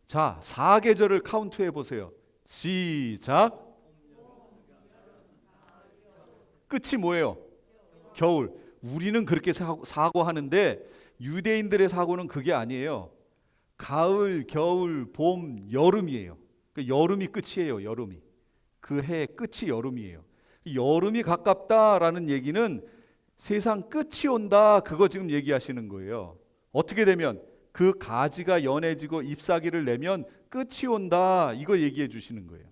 자, 4계절을 카운트해 보세요. 시작. 끝이 뭐예요? 겨울. 우리는 그렇게 사고하는데 유대인들의 사고는 그게 아니에요. 가을, 겨울, 봄, 여름이에요. 그러니까 여름이 끝이에요. 여름이. 그 해의 끝이 여름이에요. 여름이 가깝다라는 얘기는 세상 끝이 온다. 그거 지금 얘기하시는 거예요. 어떻게 되면 그 가지가 연해지고 잎사귀를 내면 끝이 온다. 이거 얘기해 주시는 거예요.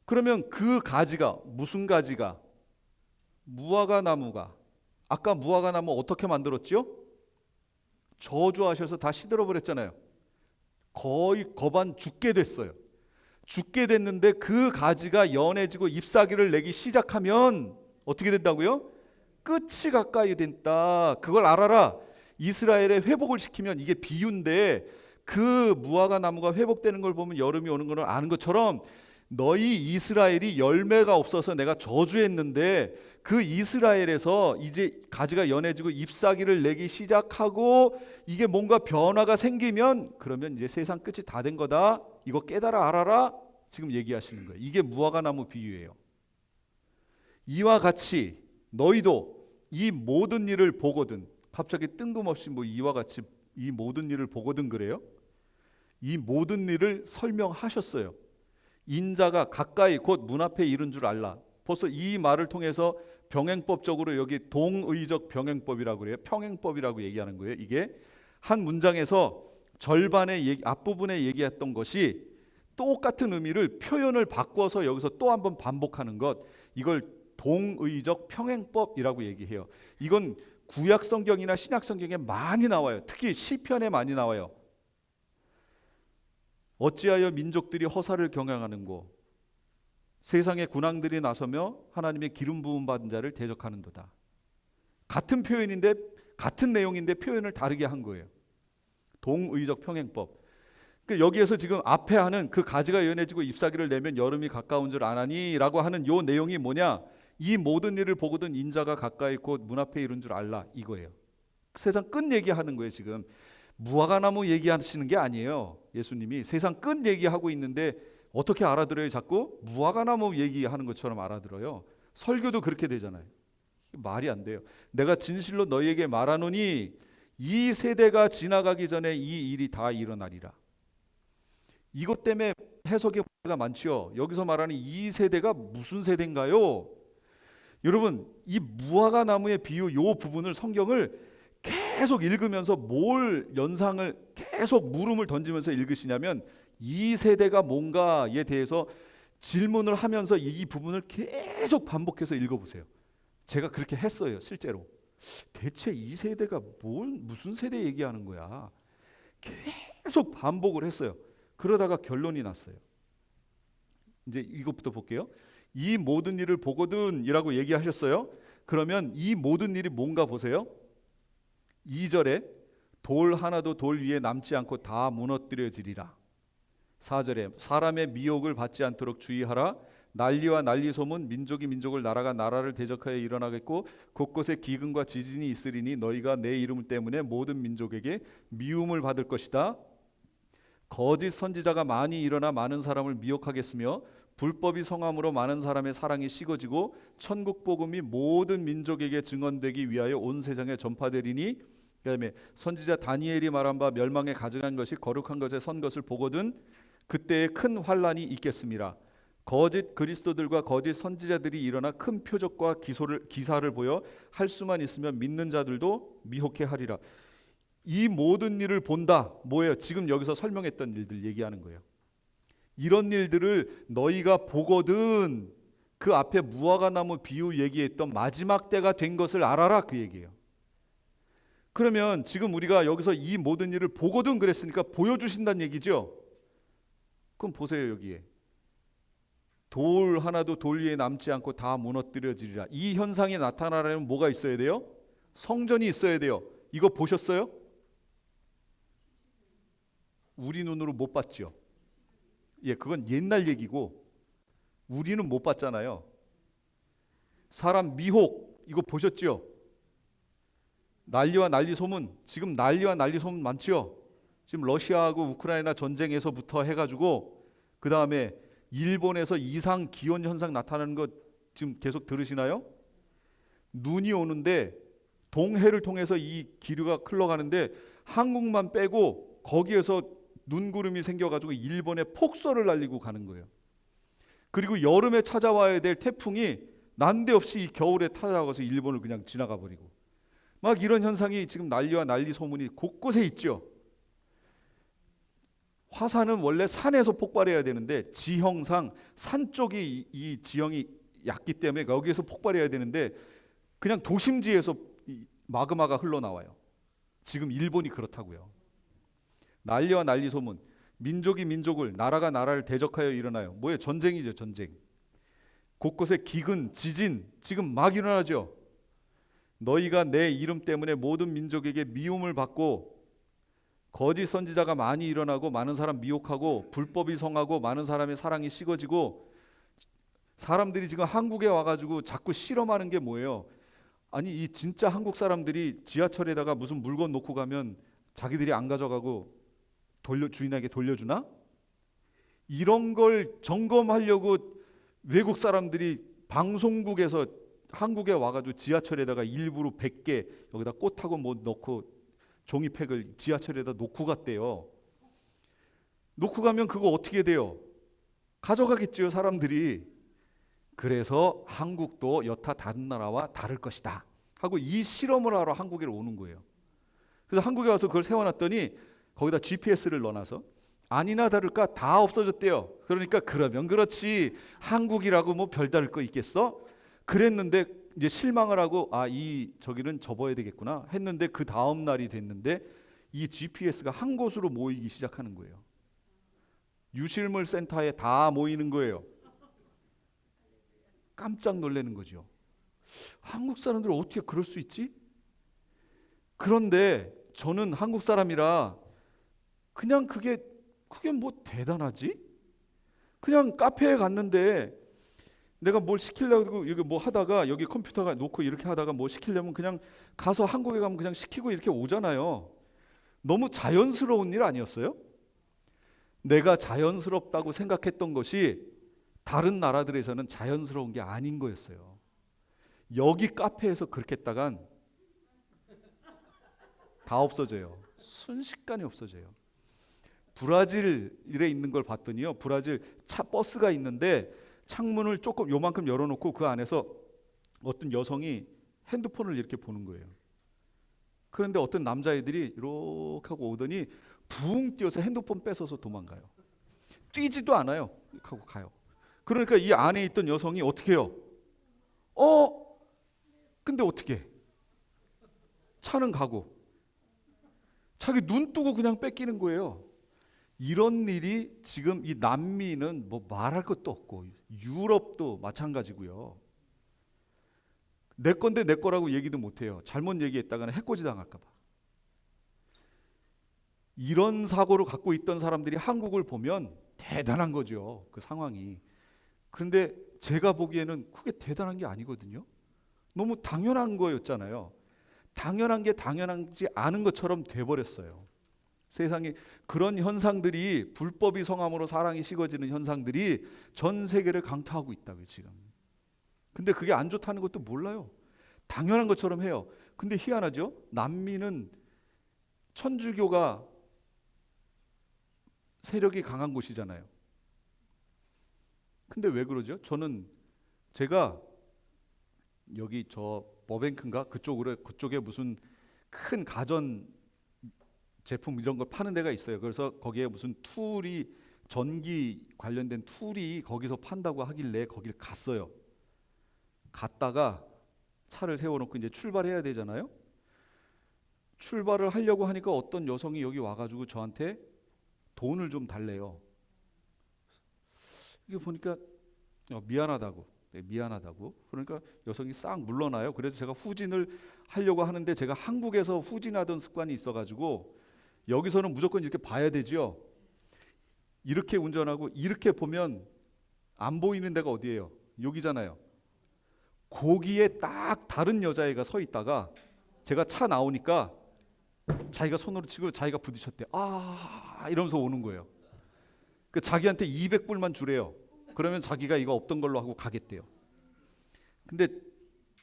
그러면 그 가지가 무슨 가지가? 무화과 나무가. 아까 무화과 나무 어떻게 만들었죠? 저주하셔서 다 시들어 버렸잖아요. 거의 거반 죽게 됐어요. 죽게 됐는데 그 가지가 연해지고 잎사귀를 내기 시작하면 어떻게 된다고요? 끝이 가까이 된다. 그걸 알아라. 이스라엘의 회복을 시키면 이게 비유인데 그 무화과 나무가 회복되는 걸 보면 여름이 오는 걸 아는 것처럼 너희 이스라엘이 열매가 없어서 내가 저주했는데 그 이스라엘에서 이제 가지가 연해지고 잎사귀를 내기 시작하고 이게 뭔가 변화가 생기면 그러면 이제 세상 끝이 다 된 거다. 이거 깨달아 알아라. 지금 얘기하시는 거예요. 이게 무화과 나무 비유예요. 이와 같이 너희도 이 모든 일을 보거든. 갑자기 뜬금없이 뭐 이와 같이 이 모든 일을 보거든 그래요? 이 모든 일을 설명하셨어요. 인자가 가까이 곧 문 앞에 이른 줄 알라. 벌써 이 말을 통해서 병행법적으로 여기 동의적 병행법이라고 그래요. 평행법이라고 얘기하는 거예요. 이게 한 문장에서 절반의 앞부분에 얘기했던 것이 똑같은 의미를 표현을 바꿔서 여기서 또 한번 반복하는 것. 이걸 동의적 평행법이라고 얘기해요. 이건 구약 성경이나 신약 성경에 많이 나와요. 특히 시편에 많이 나와요. 어찌하여 민족들이 허사를 경영하는고 세상의 군왕들이 나서며 하나님의 기름 부음 받은 자를 대적하는도다. 같은 표현인데 같은 내용인데 표현을 다르게 한 거예요. 동의적 평행법. 그러니까 여기에서 지금 앞에 하는 그 가지가 연해지고 잎사귀를 내면 여름이 가까운 줄 아나니 라고 하는 요 내용이 뭐냐? 이 모든 일을 보거든 인자가 가까이 곧 문 앞에 이른 줄 알라 이거예요. 세상 끝 얘기하는 거예요. 지금 무화과 나무 얘기하시는 게 아니에요. 예수님이 세상 끝 얘기하고 있는데 어떻게 알아들어요? 자꾸 무화과나무 얘기하는 것처럼 알아들어요. 설교도 그렇게 되잖아요. 말이 안 돼요. 내가 진실로 너희에게 말하노니 이 세대가 지나가기 전에 이 일이 다 일어나리라. 이것 때문에 해석의 문제가 많지요. 여기서 말하는 이 세대가 무슨 세대인가요? 여러분, 이 무화과 나무의 비유 요 부분을 성경을 계속 읽으면서 뭘 연상을 계속 물음을 던지면서 읽으시냐면 이 세대가 뭔가에 대해서 질문을 하면서 이 부분을 계속 반복해서 읽어보세요. 제가 그렇게 했어요, 실제로. 대체 이 세대가 무슨 세대 얘기하는 거야? 계속 반복을 했어요. 그러다가 결론이 났어요. 이제 이것부터 볼게요. 이 모든 일을 보거든이라고 얘기하셨어요. 그러면 이 모든 일이 뭔가 보세요. 2절에 돌 하나도 돌 위에 남지 않고 다 무너뜨려지리라. 4절에 사람의 미혹을 받지 않도록 주의하라. 난리와 난리 소문 민족이 민족을 나라가 나라를 대적하여 일어나겠고 곳곳에 기근과 지진이 있으리니 너희가 내 이름 때문에 모든 민족에게 미움을 받을 것이다. 거짓 선지자가 많이 일어나 많은 사람을 미혹하겠으며 불법이 성함으로 많은 사람의 사랑이 식어지고 천국 복음이 모든 민족에게 증언되기 위하여 온 세상에 전파되리니 그다음에 선지자 다니엘이 말한 바 멸망에 가증한 것이 거룩한 것에 선 것을 보거든 그때에 큰 환란이 있겠습니다. 거짓 그리스도들과 거짓 선지자들이 일어나 큰 표적과 기사를 보여 할 수만 있으면 믿는 자들도 미혹해 하리라. 이 모든 일을 본다. 뭐예요? 지금 여기서 설명했던 일들 얘기하는 거예요. 이런 일들을 너희가 보거든 그 앞에 무화과나무 비유 얘기했던 마지막 때가 된 것을 알아라 그 얘기예요. 그러면 지금 우리가 여기서 이 모든 일을 보거든 그랬으니까 보여주신다는 얘기죠. 그럼 보세요. 여기에 돌 하나도 돌 위에 남지 않고 다 무너뜨려지리라. 이 현상이 나타나려면 뭐가 있어야 돼요? 성전이 있어야 돼요. 이거 보셨어요? 우리 눈으로 못 봤죠. 예, 그건 옛날 얘기고 우리는 못 봤잖아요. 사람 미혹 이거 보셨죠? 난리와 난리 소문, 지금 난리와 난리 소문 많죠? 지금 러시아하고 우크라이나 전쟁에서부터 해가지고 그 다음에 일본에서 이상 기온 현상 나타나는 거 지금 계속 들으시나요? 눈이 오는데 동해를 통해서 이 기류가 흘러가는데 한국만 빼고 거기에서 눈구름이 생겨가지고 일본에 폭설을 날리고 가는 거예요. 그리고 여름에 찾아와야 될 태풍이 난데없이 이 겨울에 찾아와서 일본을 그냥 지나가 버리고 막 이런 현상이 지금 난리와 난리 소문이 곳곳에 있죠. 화산은 원래 산에서 폭발해야 되는데 지형상 산 쪽이 이 지형이 얕기 때문에 여기에서 폭발해야 되는데 그냥 도심지에서 마그마가 흘러나와요. 지금 일본이 그렇다고요. 난리와 난리 소문, 민족이 민족을 나라가 나라를 대적하여 일어나요. 뭐예요? 전쟁이죠. 전쟁. 곳곳에 기근, 지진 지금 막 일어나죠. 너희가 내 이름 때문에 모든 민족에게 미움을 받고 거짓 선지자가 많이 일어나고 많은 사람 미혹하고 불법이 성하고 많은 사람의 사랑이 식어지고 사람들이 지금 한국에 와가지고 자꾸 실험하는 게 뭐예요? 아니 이 진짜 한국 사람들이 지하철에다가 무슨 물건 놓고 가면 자기들이 안 가져가고 주인에게 돌려주나? 이런 걸 점검하려고 외국 사람들이 방송국에서 한국에 와가지고 지하철에다가 일부러 100개 여기다 꽃하고 뭐 넣고 종이팩을 지하철에다 놓고 갔대요. 놓고 가면 그거 어떻게 돼요? 가져가겠죠 사람들이. 그래서 한국도 여타 다른 나라와 다를 것이다 하고 이 실험을 하러 한국에 오는 거예요. 그래서 한국에 와서 그걸 세워놨더니 거기다 GPS를 넣어놔서 아니나 다를까 다 없어졌대요. 그러니까 그러면 그렇지 한국이라고 뭐 별다를 거 있겠어? 그랬는데 이제 실망을 하고 저기는 접어야 되겠구나 했는데 그 다음 날이 됐는데 이 GPS가 한 곳으로 모이기 시작하는 거예요. 유실물 센터에 다 모이는 거예요. 깜짝 놀라는 거죠. 한국 사람들 어떻게 그럴 수 있지? 그런데 저는 한국 사람이라 그냥 그게 뭐 대단하지? 그냥 카페에 갔는데 내가 뭘 시키려고 여기 뭐 하다가 여기 컴퓨터가 놓고 이렇게 하다가 뭐 시키려면 그냥 가서 한국에 가면 그냥 시키고 이렇게 오잖아요. 너무 자연스러운 일 아니었어요? 내가 자연스럽다고 생각했던 것이 다른 나라들에서는 자연스러운 게 아닌 거였어요. 여기 카페에서 그렇게 했다간 다 없어져요. 순식간에 없어져요. 브라질에 있는 걸 봤더니요, 브라질 버스가 있는데 창문을 조금 요만큼 열어놓고 그 안에서 어떤 여성이 핸드폰을 이렇게 보는 거예요. 그런데 어떤 남자애들이 이렇게 하고 오더니 붕 뛰어서 핸드폰 뺏어서 도망가요. 뛰지도 않아요. 하고 가요. 그러니까 이 안에 있던 여성이 어떻게 해요? 근데 어떻게 해? 차는 가고 자기 눈 뜨고 그냥 뺏기는 거예요. 이런 일이 지금 이 남미는 뭐 말할 것도 없고 유럽도 마찬가지고요. 내 건데 내 거라고 얘기도 못해요. 잘못 얘기했다가는 해코지 당할까 봐. 이런 사고를 갖고 있던 사람들이 한국을 보면 대단한 거죠. 그 상황이. 그런데 제가 보기에는 그게 대단한 게 아니거든요. 너무 당연한 거였잖아요. 당연한 게 당연하지 않은 것처럼 돼버렸어요. 세상에 그런 현상들이, 불법이 성함으로 사랑이 식어지는 현상들이 전 세계를 강타하고 있다고요 지금. 근데 그게 안 좋다는 것도 몰라요. 당연한 것처럼 해요. 근데 희한하죠. 남미는 천주교가 세력이 강한 곳이잖아요. 근데 왜 그러죠? 제가 여기 저 버뱅크인가 그쪽에 무슨 큰 가전 제품 이런 걸 파는 데가 있어요. 그래서 거기에 무슨 툴이, 전기 관련된 툴이 거기서 판다고 하길래 거기를 갔어요. 갔다가 차를 세워놓고 이제 출발해야 되잖아요. 출발을 하려고 하니까 어떤 여성이 여기 와가지고 저한테 돈을 좀 달래요. 이게 보니까 미안하다고. 네, 미안하다고. 그러니까 여성이 싹 물러나요. 그래서 제가 후진을 하려고 하는데 제가 한국에서 후진하던 습관이 있어가지고 여기서는 무조건 이렇게 봐야 되죠. 이렇게 운전하고 이렇게 보면 안 보이는 데가 어디예요? 여기잖아요. 거기에 딱 다른 여자애가 서 있다가 제가 차 나오니까 자기가 손으로 치고 자기가 부딪혔대. 이러면서 오는 거예요. 그 자기한테 200불만 주래요. 그러면 자기가 이거 없던 걸로 하고 가겠대요. 근데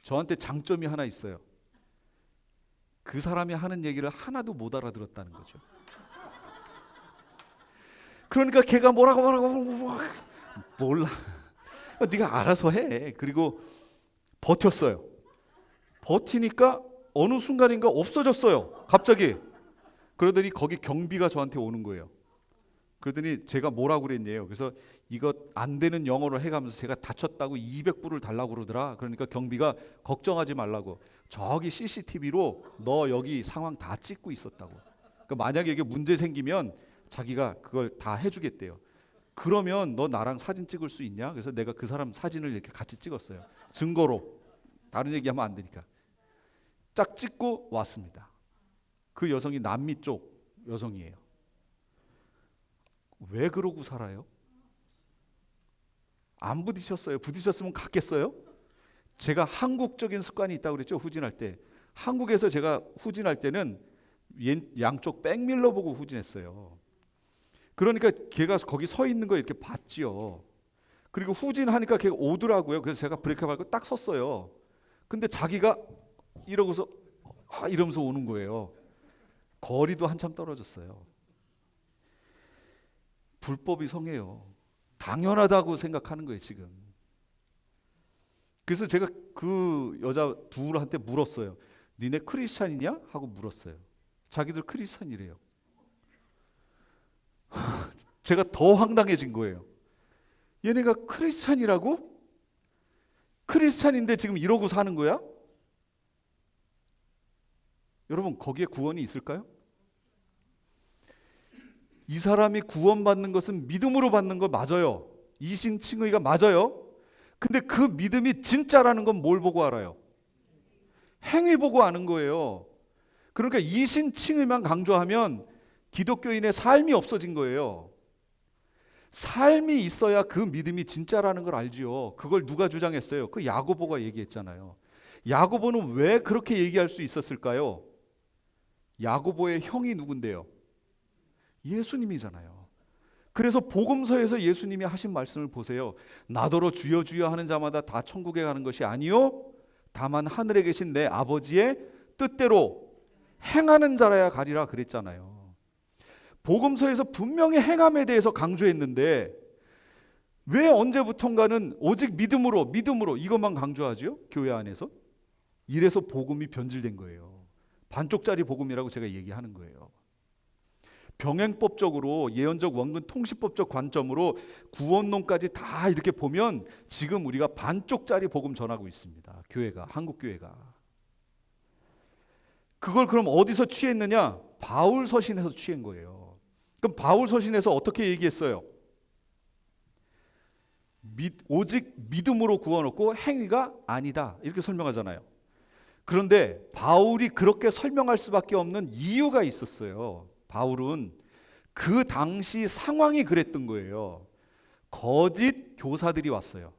저한테 장점이 하나 있어요. 그 사람이 하는 얘기를 하나도 못 알아들었다는 거죠. 그러니까 걔가 뭐라고 몰라. 네가 알아서 해. 그리고 버텼어요. 버티니까 어느 순간인가 없어졌어요. 갑자기. 그러더니 거기 경비가 저한테 오는 거예요. 그러더니 제가 뭐라고 그랬냐요. 그래서 이거 안 되는 영어로 해가면서 제가 다쳤다고 200불을 달라고 그러더라. 그러니까 경비가 걱정하지 말라고. 저기 CCTV로 너 여기 상황 다 찍고 있었다고. 그러니까 만약에 이게 문제 생기면 자기가 그걸 다 해주겠대요. 그러면 너 나랑 사진 찍을 수 있냐? 그래서 내가 그 사람 사진을 이렇게 같이 찍었어요. 증거로. 다른 얘기하면 안 되니까. 짝 찍고 왔습니다. 그 여성이 남미 쪽 여성이에요. 왜 그러고 살아요? 안 부딪혔어요. 부딪혔으면 갔겠어요? 제가 한국적인 습관이 있다고 그랬죠. 후진할 때. 한국에서 제가 후진할 때는 양쪽 백밀러 보고 후진했어요. 그러니까 걔가 거기 서 있는 거 이렇게 봤지요. 그리고 후진하니까 걔가 오더라고요. 그래서 제가 브레이크 밟고 딱 섰어요. 근데 자기가 이러고서 이러면서 오는 거예요. 거리도 한참 떨어졌어요. 불법이 성해요. 당연하다고 생각하는 거예요 지금. 그래서 제가 그 여자 둘한테 물었어요. 니네 크리스찬이냐? 하고 물었어요. 자기들 크리스찬이래요. 제가 더 황당해진 거예요. 얘네가 크리스찬이라고? 크리스찬인데 지금 이러고 사는 거야? 여러분 거기에 구원이 있을까요? 이 사람이 구원받는 것은 믿음으로 받는 거 맞아요. 이신칭의가 맞아요. 근데 그 믿음이 진짜라는 건 뭘 보고 알아요? 행위 보고 아는 거예요. 그러니까 이신칭의만 강조하면 기독교인의 삶이 없어진 거예요. 삶이 있어야 그 믿음이 진짜라는 걸 알지요. 그걸 누가 주장했어요? 그 야고보가 얘기했잖아요. 야고보는 왜 그렇게 얘기할 수 있었을까요? 야고보의 형이 누군데요? 예수님이잖아요. 그래서 복음서에서 예수님이 하신 말씀을 보세요. 나더러 주여 주여 하는 자마다 다 천국에 가는 것이 아니요 다만 하늘에 계신 내 아버지의 뜻대로 행하는 자라야 가리라 그랬잖아요. 복음서에서 분명히 행함에 대해서 강조했는데 왜 언제부턴가는 오직 믿음으로 이것만 강조하죠? 교회 안에서. 이래서 복음이 변질된 거예요. 반쪽짜리 복음이라고 제가 얘기하는 거예요. 병행법적으로 예언적 원근 통시법적 관점으로 구원론까지 다 이렇게 보면 지금 우리가 반쪽짜리 복음 전하고 있습니다. 교회가, 한국 교회가. 그걸 그럼 어디서 취했느냐? 바울 서신에서 취한 거예요. 그럼 바울 서신에서 어떻게 얘기했어요? 오직 믿음으로 구원 얻고 행위가 아니다 이렇게 설명하잖아요. 그런데 바울이 그렇게 설명할 수밖에 없는 이유가 있었어요. 바울은 그 당시 상황이 그랬던 거예요. 거짓 교사들이 왔어요.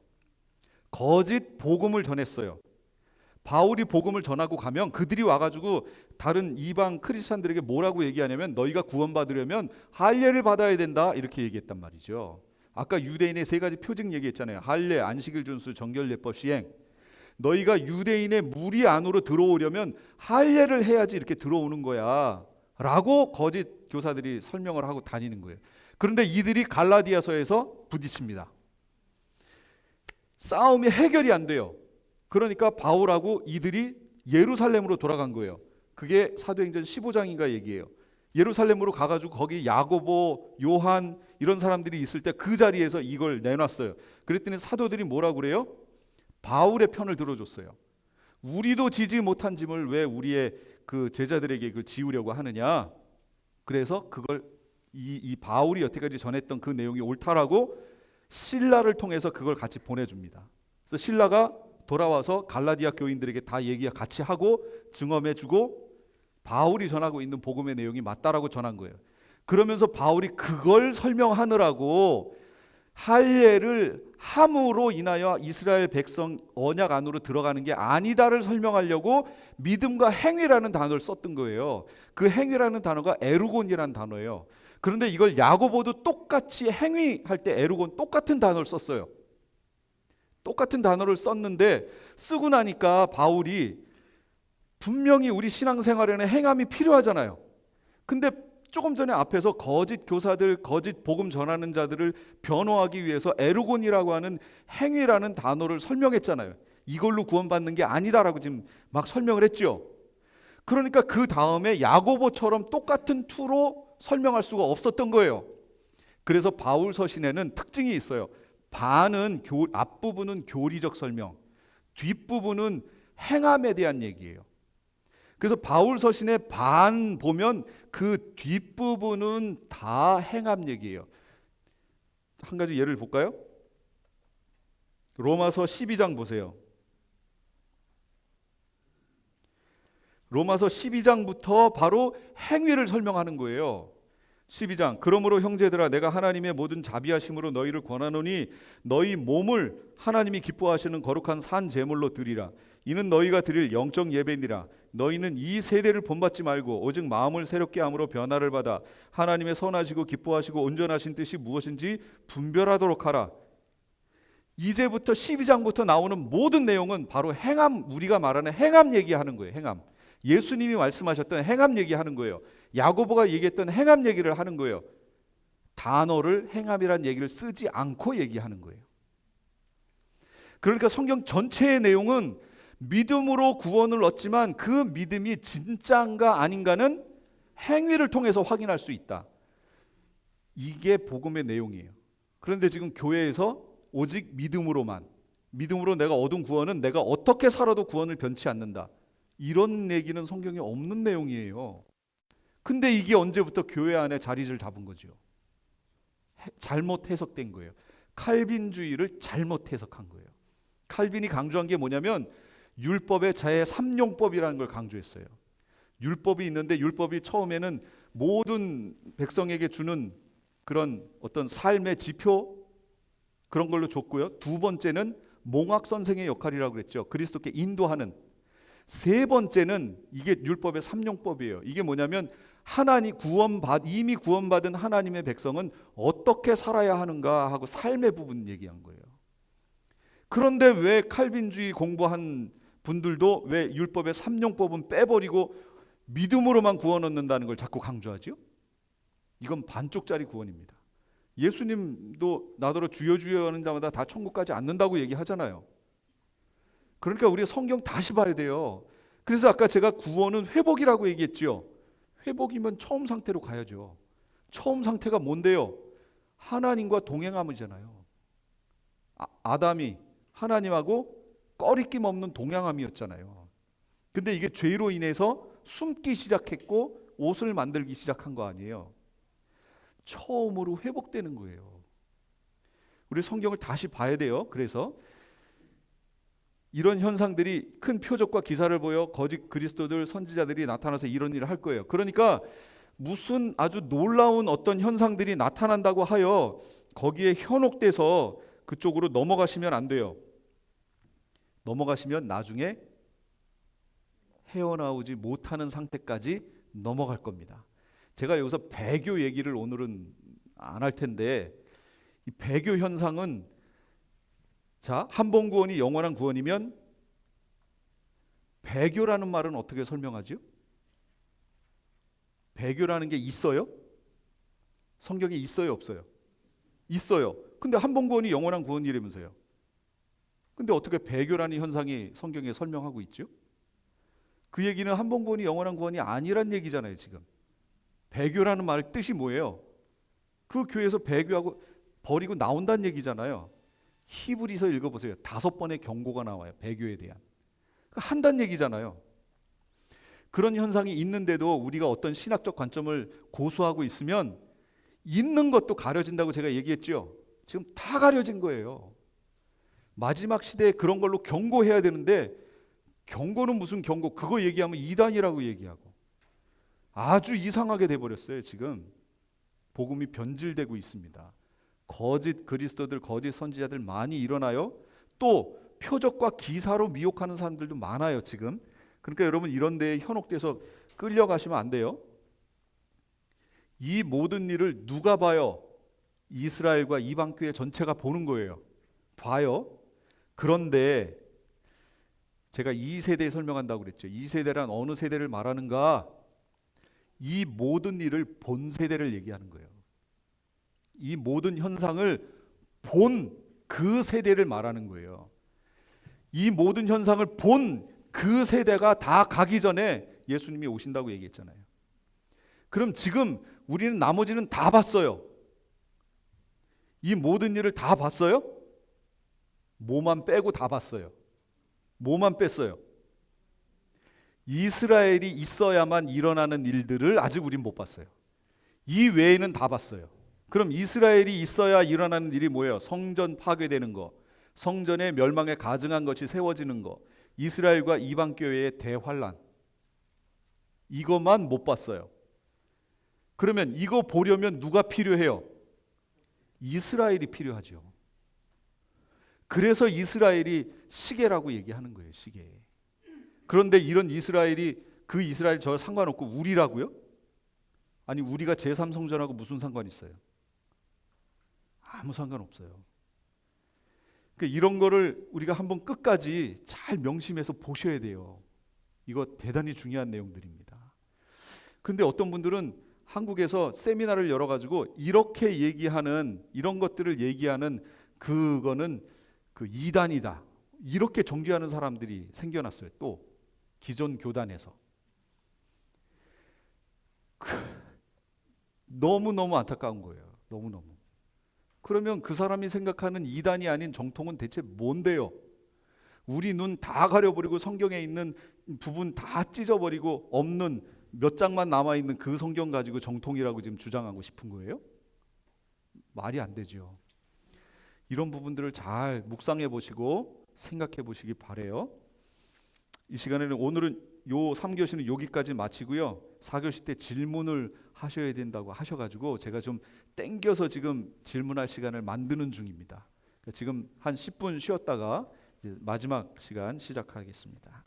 거짓 복음을 전했어요. 바울이 복음을 전하고 가면 그들이 와가지고 다른 이방 크리스찬들에게 뭐라고 얘기하냐면 너희가 구원받으려면 할례를 받아야 된다 이렇게 얘기했단 말이죠. 아까 유대인의 세 가지 표징 얘기했잖아요. 할례, 안식일 준수, 정결례법 시행. 너희가 유대인의 무리 안으로 들어오려면 할례를 해야지 이렇게 들어오는 거야 라고 거짓 교사들이 설명을 하고 다니는 거예요. 그런데 이들이 갈라디아서에서 부딪힙니다. 싸움이 해결이 안 돼요. 그러니까 바울하고 이들이 예루살렘으로 돌아간 거예요. 그게 사도행전 15장인가 얘기예요. 예루살렘으로 가가지고 거기 야고보, 요한 이런 사람들이 있을 때 그 자리에서 이걸 내놨어요. 그랬더니 사도들이 뭐라고 그래요? 바울의 편을 들어줬어요. 우리도 지지 못한 짐을 왜 우리의 그 제자들에게 그걸 지우려고 하느냐? 그래서 그걸 이 바울이 여태까지 전했던 그 내용이 옳다라고 실라를 통해서 그걸 같이 보내줍니다. 그래서 실라가 돌아와서 갈라디아 교인들에게 다 얘기 같이 하고 증언해주고 바울이 전하고 있는 복음의 내용이 맞다라고 전한 거예요. 그러면서 바울이 그걸 설명하느라고 할례를 함으로 인하여 이스라엘 백성 언약 안으로 들어가는 게 아니다를 설명하려고 믿음과 행위라는 단어를 썼던 거예요. 그 행위라는 단어가 에루곤이라는 단어예요. 그런데 이걸 야고보도 똑같이 행위할 때 에루곤 똑같은 단어를 썼어요. 똑같은 단어를 썼는데 쓰고 나니까 바울이 분명히 우리 신앙생활에는 행함이 필요하잖아요. 근데 조금 전에 앞에서 거짓 교사들, 거짓 복음 전하는 자들을 변호하기 위해서 에루곤이라고 하는 행위라는 단어를 설명했잖아요. 이걸로 구원받는 게 아니다라고 지금 막 설명을 했죠. 그러니까 그 다음에 야고보처럼 똑같은 투로 설명할 수가 없었던 거예요. 그래서 바울 서신에는 특징이 있어요. 반은 앞부분은 교리적 설명, 뒷부분은 행함에 대한 얘기예요. 그래서 바울 서신의 반 보면 그 뒷부분은 다 행함 얘기예요. 한 가지 예를 볼까요? 로마서 12장 보세요. 로마서 12장부터 바로 행위를 설명하는 거예요. 12장 그러므로 형제들아 내가 하나님의 모든 자비하심으로 너희를 권하노니 너희 몸을 하나님이 기뻐하시는 거룩한 산 제물로 드리라. 이는 너희가 드릴 영적 예배니라. 너희는 이 세대를 본받지 말고 오직 마음을 새롭게 함으로 변화를 받아 하나님의 선하시고 기뻐하시고 온전하신 뜻이 무엇인지 분별하도록 하라. 이제부터 12장부터 나오는 모든 내용은 바로 행함, 우리가 말하는 행함 얘기하는 거예요. 행함. 예수님이 말씀하셨던 행함 얘기하는 거예요. 야고보가 얘기했던 행함 얘기를 하는 거예요. 단어를 행함이란 얘기를 쓰지 않고 얘기하는 거예요. 그러니까 성경 전체의 내용은 믿음으로 구원을 얻지만 그 믿음이 진짜인가 아닌가는 행위를 통해서 확인할 수 있다. 이게 복음의 내용이에요. 그런데 지금 교회에서 오직 믿음으로 내가 얻은 구원은 내가 어떻게 살아도 구원을 변치 않는다. 이런 얘기는 성경에 없는 내용이에요. 근데 이게 언제부터 교회 안에 자리를 잡은 거죠? 잘못 해석된 거예요. 칼빈주의를 잘못 해석한 거예요. 칼빈이 강조한 게 뭐냐면 율법의 제3용법이라는 걸 강조했어요. 율법이 있는데 율법이 처음에는 모든 백성에게 주는 그런 어떤 삶의 지표 그런 걸로 줬고요. 두 번째는 몽학 선생의 역할이라고 그랬죠. 그리스도께 인도하는. 세 번째는 이게 율법의 3용법이에요. 이게 뭐냐면 이미 구원받은 하나님의 백성은 어떻게 살아야 하는가 하고 삶의 부분 얘기한 거예요. 그런데 왜 칼빈주의 공부한 분들도 왜 율법의 삼용법은 빼버리고 믿음으로만 구원 얻는다는 걸 자꾸 강조하죠? 이건 반쪽짜리 구원입니다. 예수님도 나더러 주여 주여 하는 자마다 다 천국 가지 않는다고 얘기하잖아요. 그러니까 우리가 성경 다시 봐야 돼요. 그래서 아까 제가 구원은 회복이라고 얘기했죠. 회복이면 처음 상태로 가야죠. 처음 상태가 뭔데요? 하나님과 동행함이잖아요. 아담이 하나님하고 꺼리낌 없는 동행함이었잖아요. 근데 이게 죄로 인해서 숨기 시작했고 옷을 만들기 시작한 거 아니에요. 처음으로 회복되는 거예요. 우리 성경을 다시 봐야 돼요. 그래서 이런 현상들이 큰 표적과 기사를 보여 거짓 그리스도들 선지자들이 나타나서 이런 일을 할 거예요. 그러니까 무슨 아주 놀라운 어떤 현상들이 나타난다고 하여 거기에 현혹돼서 그쪽으로 넘어가시면 안 돼요. 넘어가시면 나중에 헤어나오지 못하는 상태까지 넘어갈 겁니다. 제가 여기서 배교 얘기를 오늘은 안 할 텐데, 이 배교 현상은 자, 한 번 구원이 영원한 구원이면 배교라는 말은 어떻게 설명하죠? 배교라는 게 있어요? 성경에 있어요, 없어요? 있어요. 근데 한 번 구원이 영원한 구원이라면서요. 근데 어떻게 배교라는 현상이 성경에 설명하고 있죠? 그 얘기는 한 번 구원이 영원한 구원이 아니란 얘기잖아요, 지금. 배교라는 말 뜻이 뭐예요? 그 교회에서 배교하고 버리고 나온다는 얘기잖아요. 히브리서 읽어보세요. 5번의 경고가 나와요. 배교에 대한. 한다는 얘기잖아요. 그런 현상이 있는데도 우리가 어떤 신학적 관점을 고수하고 있으면 있는 것도 가려진다고 제가 얘기했죠. 지금 다 가려진 거예요. 마지막 시대에 그런 걸로 경고해야 되는데 경고는 무슨 경고? 그거 얘기하면 이단이라고 얘기하고 아주 이상하게 돼버렸어요. 지금 복음이 변질되고 있습니다. 거짓 그리스도들, 거짓 선지자들 많이 일어나요. 또 표적과 기사로 미혹하는 사람들도 많아요, 지금. 그러니까 여러분 이런 데에 현혹돼서 끌려가시면 안 돼요. 이 모든 일을 누가 봐요? 이스라엘과 이방 교회 전체가 보는 거예요. 봐요. 그런데 제가 2세대 설명한다고 그랬죠. 2세대란 어느 세대를 말하는가? 이 모든 일을 본 세대를 얘기하는 거예요. 이 모든 현상을 본 그 세대를 말하는 거예요. 이 모든 현상을 본 그 세대가 다 가기 전에 예수님이 오신다고 얘기했잖아요. 그럼 지금 우리는 나머지는 다 봤어요. 이 모든 일을 다 봤어요? 뭐만 빼고 다 봤어요. 뭐만 뺐어요? 이스라엘이 있어야만 일어나는 일들을 아직 우린 못 봤어요. 이 외에는 다 봤어요. 그럼 이스라엘이 있어야 일어나는 일이 뭐예요? 성전 파괴되는 거, 성전의 멸망에 가증한 것이 세워지는 거, 이스라엘과 이방 교회의 대환란, 이것만 못 봤어요. 그러면 이거 보려면 누가 필요해요? 이스라엘이 필요하죠. 그래서 이스라엘이 시계라고 얘기하는 거예요. 시계. 그런데 이런 이스라엘이 그 이스라엘 저 상관없고 우리라고요? 아니 우리가 제3성전하고 무슨 상관이 있어요? 아무 상관없어요. 그러니까 이런 거를 우리가 한번 끝까지 잘 명심해서 보셔야 돼요. 이거 대단히 중요한 내용들입니다. 근데 어떤 분들은 한국에서 세미나를 열어가지고 이렇게 얘기하는 이런 것들을 얘기하는 그거는 그 이단이다. 이렇게 정죄하는 사람들이 생겨났어요. 또 기존 교단에서. 너무너무 안타까운 거예요. 너무너무. 그러면 그 사람이 생각하는 이단이 아닌 정통은 대체 뭔데요? 우리 눈 다 가려버리고 성경에 있는 부분 다 찢어버리고 없는 몇 장만 남아있는 그 성경 가지고 정통이라고 지금 주장하고 싶은 거예요? 말이 안 되죠. 이런 부분들을 잘 묵상해 보시고 생각해 보시기 바래요. 이 시간에는 오늘은 요 3교시는 여기까지 마치고요. 4교시 때 질문을 하셔야 된다고 하셔가지고 제가 좀 땡겨서 지금 질문할 시간을 만드는 중입니다. 지금 한 10분 쉬었다가 이제 마지막 시간 시작하겠습니다.